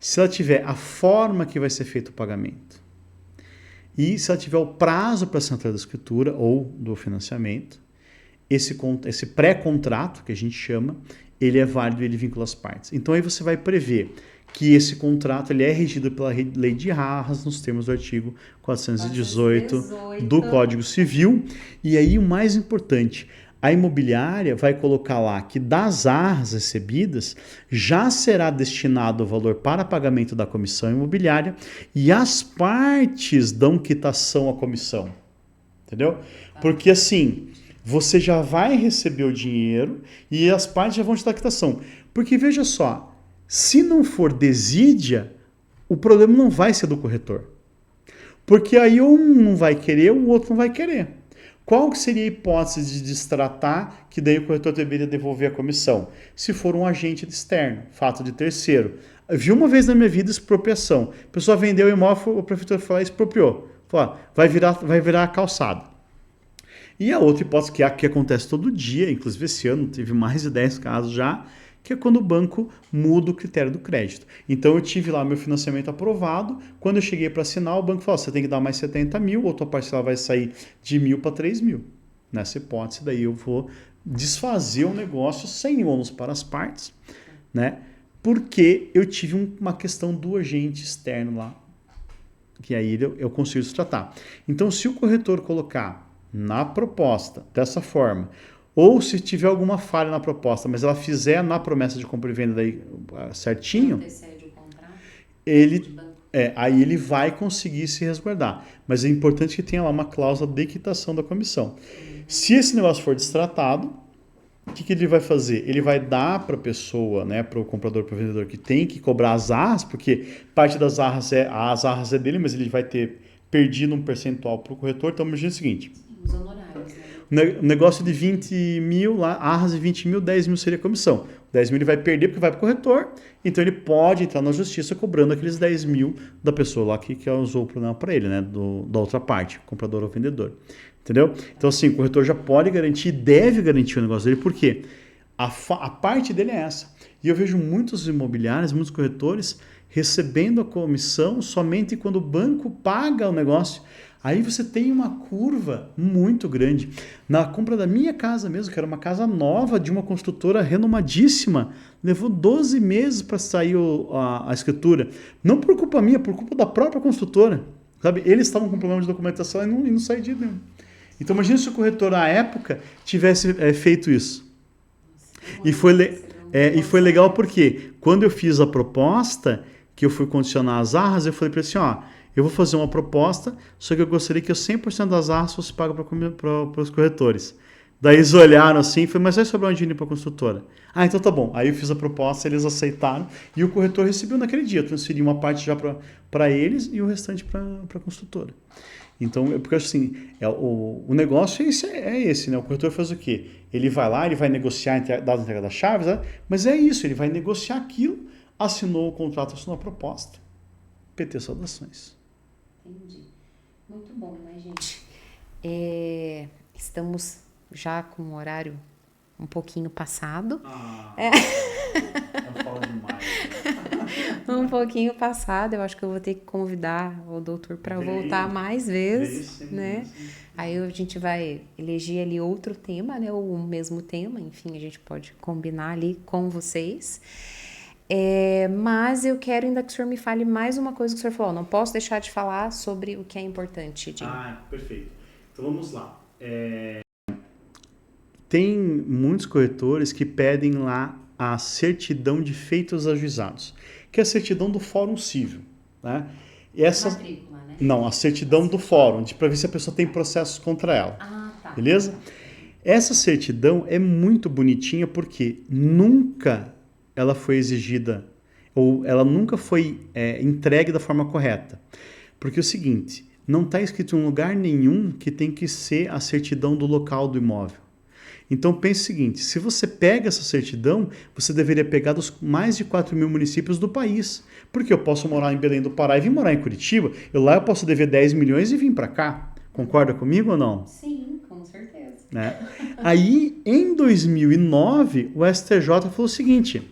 S2: se ela tiver a forma que vai ser feito o pagamento, e se ela tiver o prazo para a assinatura da escritura ou do financiamento, esse pré-contrato, que a gente chama, ele é válido e ele vincula as partes. Então aí você vai prever que esse contrato ele é regido pela lei de arras, nos termos do artigo 418 do Código Civil. E aí o mais importante, a imobiliária vai colocar lá que das arras recebidas já será destinado o valor para pagamento da comissão imobiliária e as partes dão quitação à comissão. Entendeu? Porque assim, você já vai receber o dinheiro e as partes já vão te dar quitação. Porque veja só, se não for desídia, o problema não vai ser do corretor. Porque aí um não vai querer, o outro não vai querer. Qual que seria a hipótese de destratar que daí o corretor deveria devolver a comissão? Se for um agente externo, fato de terceiro. Eu vi uma vez na minha vida expropriação. A pessoa vendeu o imóvel, o prefeitura foi lá e expropriou. Falou, vai virar calçada. E a outra hipótese que acontece todo dia, inclusive esse ano teve mais de 10 casos já, que é quando o banco muda o critério do crédito. Então eu tive lá meu financiamento aprovado, quando eu cheguei para assinar, o banco falou, você tem que dar mais 70 mil, ou tua parcela vai sair de 1.000 para 3.000. Nessa hipótese, daí eu vou desfazer o negócio sem ônus para as partes, né? Porque eu tive uma questão do agente externo lá, que aí eu consigo tratar. Então, se o corretor colocar na proposta dessa forma, ou se tiver alguma falha na proposta, mas ela fizer na promessa de compra e venda daí, certinho,
S1: antecede o contrato,
S2: aí ele vai conseguir se resguardar. Mas é importante que tenha lá uma cláusula de quitação da comissão. Se esse negócio for destratado, o que ele vai fazer? Ele vai dar para a pessoa, né, para o comprador, para o vendedor, que tem que cobrar as arras, porque parte das arras as arras é dele, mas ele vai ter perdido um percentual para o corretor. Então, imagina o seguinte.
S1: Os honorários, né?
S2: O negócio de 20 mil, lá, arras de 20 mil, 10 mil seria comissão. 10 mil ele vai perder porque vai para o corretor, então ele pode entrar na justiça cobrando aqueles 10 mil da pessoa lá que causou o problema para ele, né, da outra parte, comprador ou vendedor. Entendeu? Então, assim, o corretor já pode garantir, deve garantir o negócio dele, porque a parte dele é essa. E eu vejo muitos imobiliários, muitos corretores recebendo a comissão somente quando o banco paga o negócio. Aí você tem uma curva muito grande. Na compra da minha casa mesmo, que era uma casa nova de uma construtora renomadíssima, levou 12 meses para sair a escritura. Não por culpa minha, por culpa da própria construtora. Sabe? Eles estavam com problema de documentação e não saía de nenhum. Então imagina se o corretor na época tivesse feito isso. E foi legal porque quando eu fiz a proposta, que eu fui condicionar as arras, eu falei para ele assim, ó, eu vou fazer uma proposta, só que eu gostaria que 100% das arras fosse pago para os corretores. Daí eles olharam assim e falaram, mas vai sobrar um dinheiro para a construtora. Ah, então tá bom. Aí eu fiz a proposta, eles aceitaram e o corretor recebeu naquele dia. Eu transferi uma parte já para eles e o restante para a construtora. Então, porque assim, o negócio é esse, né? O corretor faz o quê? Ele vai lá, ele vai negociar a entrega das chaves, né? Mas é isso, ele vai negociar aquilo, assinou o contrato, assinou a proposta. PT Saudações.
S1: Entendi. Muito bom, né, gente? Estamos já com o horário um pouquinho passado.
S2: Eu falo demais.
S1: Um pouquinho passado, eu acho que eu vou ter que convidar o doutor para voltar mais vezes, né? Aí a gente vai eleger ali outro tema, né? Ou o mesmo tema, enfim, a gente pode combinar ali com vocês. Mas eu quero ainda que o senhor me fale mais uma coisa que o senhor falou. Não posso deixar de falar sobre o que é importante.
S2: Perfeito. Então vamos lá. Tem muitos corretores que pedem lá a certidão de feitos ajuizados, que é a certidão do Fórum Civil, né?
S1: Matrícula, né?
S2: Não, a certidão do Fórum, para ver se a pessoa tem processos contra ela.
S1: Tá.
S2: Beleza? Essa certidão é muito bonitinha porque nunca ela foi exigida ou ela nunca foi entregue da forma correta. Porque é o seguinte, não está escrito em lugar nenhum que tem que ser a certidão do local do imóvel. Então pense o seguinte, se você pega essa certidão, você deveria pegar dos mais de 4.000 municípios do país. Porque eu posso morar em Belém do Pará e vir morar em Curitiba, lá eu posso dever 10 milhões e vir para cá. Concorda comigo ou não?
S1: Sim, com certeza.
S2: Aí, em 2009, o STJ falou o seguinte,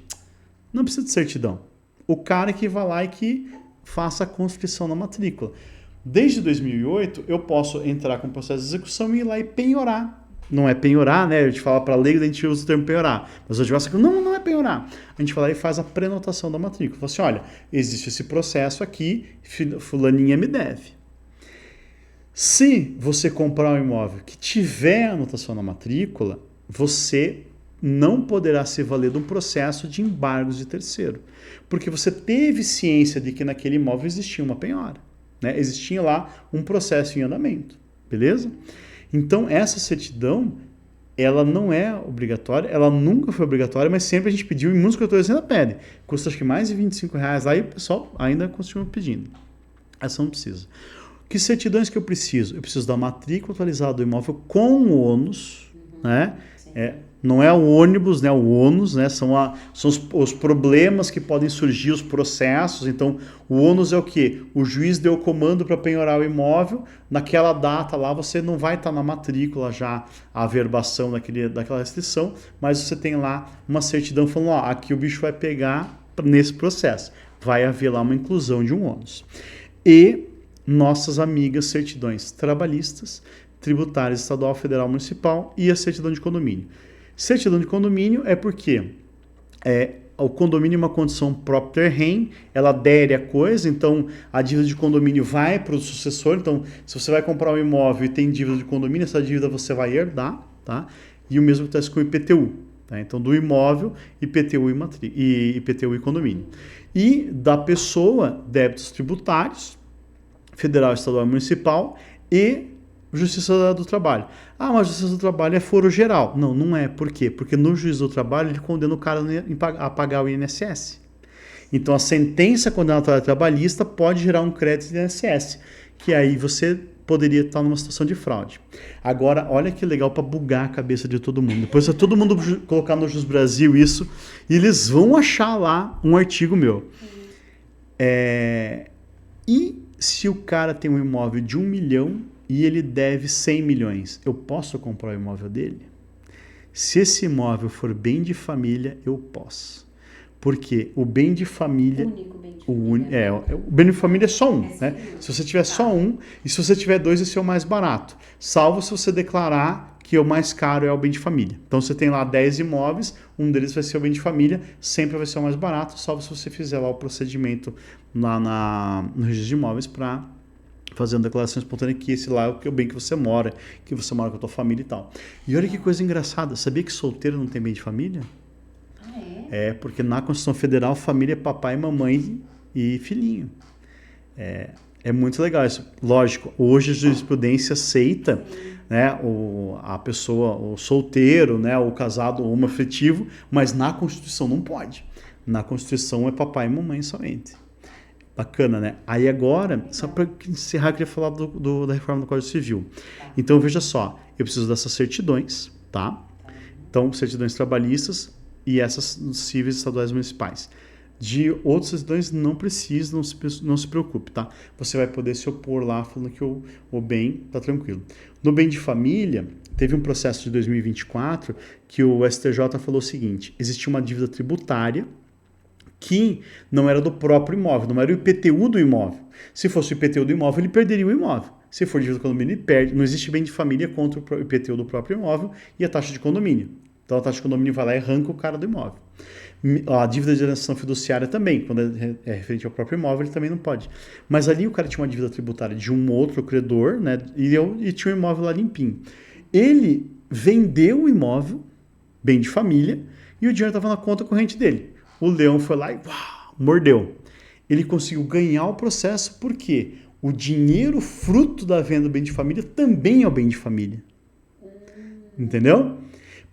S2: não precisa de certidão. O cara que vai lá e que faça a conscrição na matrícula. Desde 2008, eu posso entrar com o processo de execução e ir lá e penhorar. Não é penhorar, né? A gente fala para leigo, a gente usa o termo penhorar. Mas o advogado fala, não é penhorar. A gente vai lá e faz a prenotação da matrícula. Fala assim, olha, existe esse processo aqui, fulaninha me deve. Se você comprar um imóvel que tiver anotação na matrícula, você não poderá se valer de um processo de embargos de terceiro. Porque você teve ciência de que naquele imóvel existia uma penhora, né? Existia lá um processo em andamento, beleza? Então, essa certidão, ela não é obrigatória, ela nunca foi obrigatória, mas sempre a gente pediu e muitos corretores ainda pedem. Custa acho que mais de R$25 lá e o pessoal ainda continua pedindo. Essa não precisa. Que certidões que eu preciso? Eu preciso da matrícula atualizada do imóvel com o ônus, né? Não é o ônibus, né? O ônus, né? São os problemas que podem surgir, os processos. Então, o ônus é o quê? O juiz deu o comando para penhorar o imóvel, naquela data lá você não vai estar na matrícula já a averbação daquela restrição, mas você tem lá uma certidão falando, ó, aqui o bicho vai pegar nesse processo. Vai haver lá uma inclusão de um ônus. E nossas amigas certidões trabalhistas, tributárias estadual, federal, municipal e a certidão de condomínio. Certidão de condomínio é porque o condomínio é uma condição própria rem, ela adere a coisa, então a dívida de condomínio vai para o sucessor, então se você vai comprar um imóvel e tem dívida de condomínio, essa dívida você vai herdar, tá? E o mesmo acontece com o IPTU, tá? Então do imóvel, IPTU e condomínio. E da pessoa, débitos tributários, federal, estadual e municipal e Justiça do Trabalho. Ah, mas a Justiça do Trabalho é foro geral. Não, não é. Por quê? Porque no Juízo do Trabalho ele condena o cara a pagar o INSS. Então a sentença condenatória trabalhista pode gerar um crédito de INSS, que aí você poderia estar numa situação de fraude. Agora, olha que legal para bugar a cabeça de todo mundo. Depois é todo mundo colocar no Jus Brasil isso, e eles vão achar lá um artigo meu. E se o cara tem um imóvel de 1 milhão e ele deve 100 milhões, eu posso comprar o imóvel dele? Se esse imóvel for bem de família, eu posso. Porque o bem de família... O bem de família é só um, né? Se você tiver só um, e se você tiver dois, esse é o mais barato. Salvo se você declarar que o mais caro é o bem de família. Então, você tem lá 10 imóveis, um deles vai ser o bem de família, sempre vai ser o mais barato, salvo se você fizer lá o procedimento no registro de imóveis para fazer uma declaração espontânea que esse lá é o bem que você mora com a tua família e tal. E olha que coisa engraçada, sabia que solteiro não tem bem de família? Porque na Constituição Federal, família é papai, mamãe e filhinho. É muito legal isso. Lógico, hoje a jurisprudência aceita, né, a pessoa, o solteiro, né, o casado homoafetivo, mas na Constituição não pode. Na Constituição é papai e mamãe somente. Bacana, né? Aí agora, só para encerrar, eu queria falar da reforma do Código Civil. Então, veja só, eu preciso dessas certidões, tá? Então, certidões trabalhistas e essas cíveis, estaduais e municipais. De outras certidões não precisa, não se preocupe, tá? Você vai poder se opor lá falando que o bem tá tranquilo. No bem de família, teve um processo de 2024 que o STJ falou o seguinte: existia uma dívida tributária que não era do próprio imóvel, não era o IPTU do imóvel. Se fosse o IPTU do imóvel, ele perderia o imóvel. Se for dívida do condomínio, ele perde. Não existe bem de família contra o IPTU do próprio imóvel e a taxa de condomínio. Então a taxa de condomínio vai lá e arranca o cara do imóvel. A dívida de alienação fiduciária também, quando é referente ao próprio imóvel, ele também não pode. Mas ali o cara tinha uma dívida tributária de um outro credor, né, e tinha um imóvel lá limpinho. Ele vendeu o imóvel, bem de família, e o dinheiro estava na conta corrente dele. O leão foi lá e mordeu. Ele conseguiu ganhar o processo porque o dinheiro fruto da venda do bem de família também é o bem de família. Entendeu?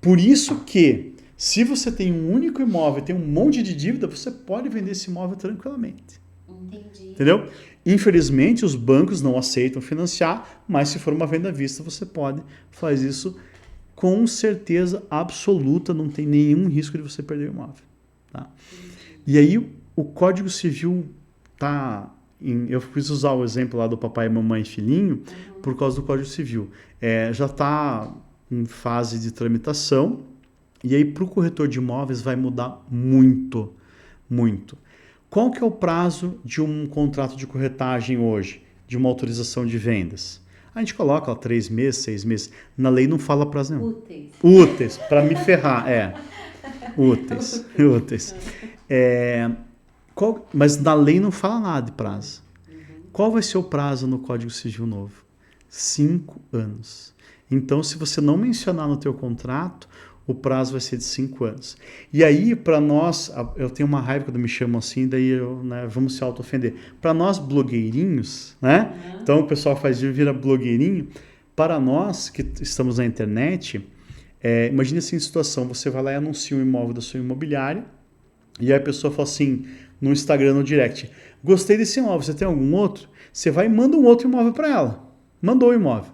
S2: Por isso que, se você tem um único imóvel e tem um monte de dívida, você pode vender esse imóvel tranquilamente.
S1: Entendi.
S2: Entendeu? Infelizmente, os bancos não aceitam financiar, mas se for uma venda à vista, você pode fazer isso com certeza absoluta, não tem nenhum risco de você perder o imóvel. Tá? E aí, o Código Civil tá... Eu quis usar o exemplo lá do papai, mamãe e filhinho por causa do Código Civil. Já está em fase de tramitação, e aí para o corretor de imóveis vai mudar muito, muito. Qual que é o prazo de um contrato de corretagem hoje, de uma autorização de vendas? A gente coloca lá 3 meses, 6 meses. Na lei não fala prazo nenhum. Úteis, para me ferrar, Úteis. Mas na lei não fala nada de prazo. Qual vai ser o prazo no Código Civil novo? 5 anos. Então, se você não mencionar no teu contrato, o prazo vai ser de 5 anos. E aí, para nós, eu tenho uma raiva quando me chamam assim, daí vamos se auto-ofender. Para nós blogueirinhos, né? Então o pessoal vira blogueirinho. Para nós que estamos na internet, Imagine assim a situação, você vai lá e anuncia um imóvel da sua imobiliária, e aí a pessoa fala assim, no Instagram, no direct, gostei desse imóvel, você tem algum outro? Você vai e manda um outro imóvel para ela. Mandou o imóvel.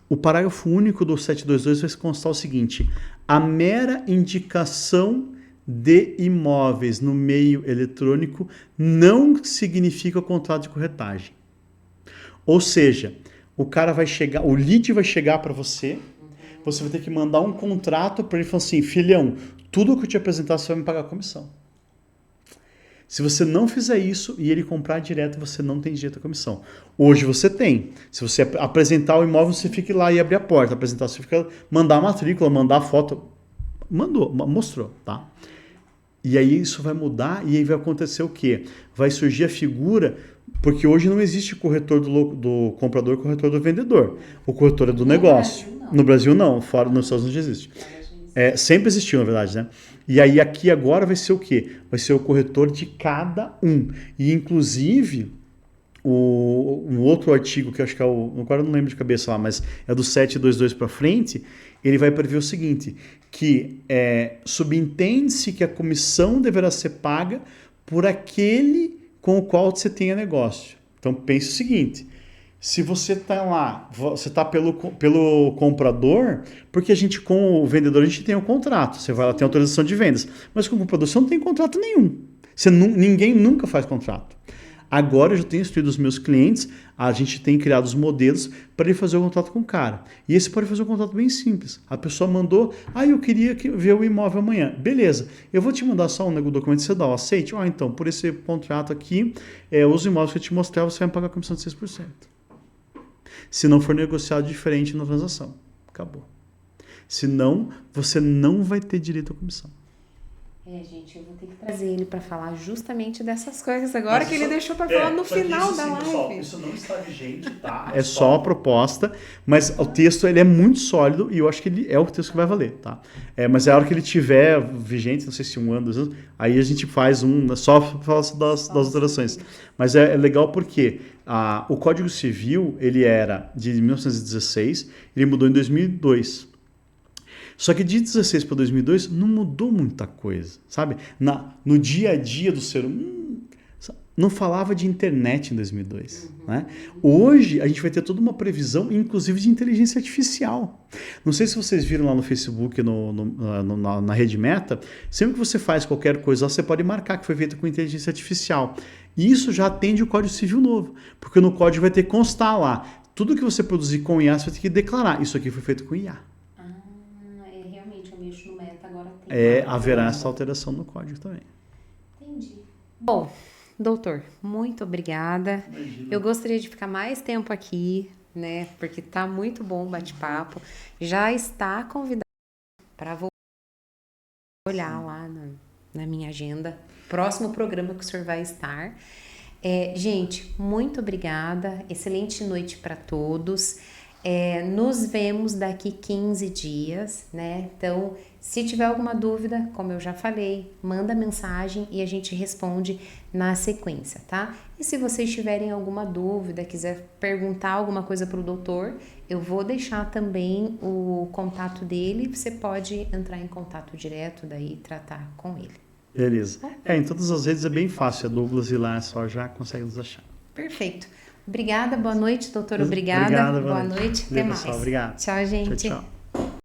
S2: O parágrafo único do 722 vai constar o seguinte, a mera indicação de imóveis no meio eletrônico não significa contrato de corretagem. Ou seja, o lead vai chegar para você vai ter que mandar um contrato para ele falar assim, filhão, tudo que eu te apresentar você vai me pagar a comissão. Se você não fizer isso e ele comprar direto, você não tem direito à comissão. Hoje você tem. Se você apresentar o imóvel, você fica lá e abrir a porta. Apresentar, você fica mandar a matrícula, mandar a foto. Mostrou, tá? E aí isso vai mudar e aí vai acontecer o quê? Vai surgir a figura, porque hoje não existe corretor do comprador e corretor do vendedor. O corretor é do negócio. No Brasil não, fora nos Estados Unidos existe. Sempre existiu, na verdade, né? E aí aqui agora vai ser o quê? Vai ser o corretor de cada um. E inclusive, um outro artigo que eu acho que agora eu não lembro de cabeça lá, mas é do 722 para frente, ele vai prever o seguinte, que subentende-se que a comissão deverá ser paga por aquele com o qual você tenha negócio. Então pense o seguinte, se você está lá, você está pelo comprador, porque a gente com o vendedor a gente tem um contrato, você vai lá, tem autorização de vendas, mas com o comprador você não tem contrato nenhum, ninguém nunca faz contrato. Agora eu já tenho instruído os meus clientes, a gente tem criado os modelos para ele fazer o contrato com o cara. E esse pode fazer um contrato bem simples. A pessoa mandou, eu queria ver o imóvel amanhã. Beleza, eu vou te mandar só um documento, você dá o aceite. Então, por esse contrato aqui, os imóveis que eu te mostrar, você vai me pagar a comissão de 6%. Se não for negociado diferente na transação. Acabou. Senão, você não vai ter direito à comissão.
S1: Gente, eu vou ter que trazer ele para falar justamente dessas coisas agora que ele deixou para falar no final da live.
S2: Pessoal, isso não está vigente, tá? É só a proposta, mas o texto ele é muito sólido e eu acho que ele é o texto que vai valer, tá? Mas a hora que ele tiver vigente, não sei se 1 ano, 2 anos, aí a gente faz só fala das alterações. Mas é legal porque o Código Civil, ele era de 1916, ele mudou em 2002. Só que de 16 para 2002 não mudou muita coisa, sabe? No dia a dia do ser humano, não falava de internet em 2002. Né? Hoje a gente vai ter toda uma previsão, inclusive de inteligência artificial. Não sei se vocês viram lá no Facebook, na rede Meta, sempre que você faz qualquer coisa, você pode marcar que foi feita com inteligência artificial. E isso já atende o Código Civil novo, porque no código vai ter que constar lá, tudo que você produzir com IA, você vai ter que declarar, isso aqui foi feito com IA. Haverá essa alteração no código também.
S1: Entendi. Bom, doutor, muito obrigada. Imagina. Eu gostaria de ficar mais tempo aqui, né? Porque tá muito bom o bate-papo. Já está convidado para olhar lá na minha agenda. Próximo programa que o senhor vai estar. Gente, muito obrigada. Excelente noite para todos. Nos vemos daqui 15 dias, né? Então, se tiver alguma dúvida, como eu já falei, manda mensagem e a gente responde na sequência, tá? E se vocês tiverem alguma dúvida, quiser perguntar alguma coisa para o doutor, eu vou deixar também o contato dele, você pode entrar em contato direto daí e tratar com ele.
S2: Beleza. Em todas as redes é bem fácil, Douglas ir lá, só já consegue nos achar.
S1: Perfeito. Obrigada, boa noite, doutor. Obrigada. Boa noite. Até mais.
S2: Pessoal, obrigado.
S1: Tchau, gente.
S2: Tchau.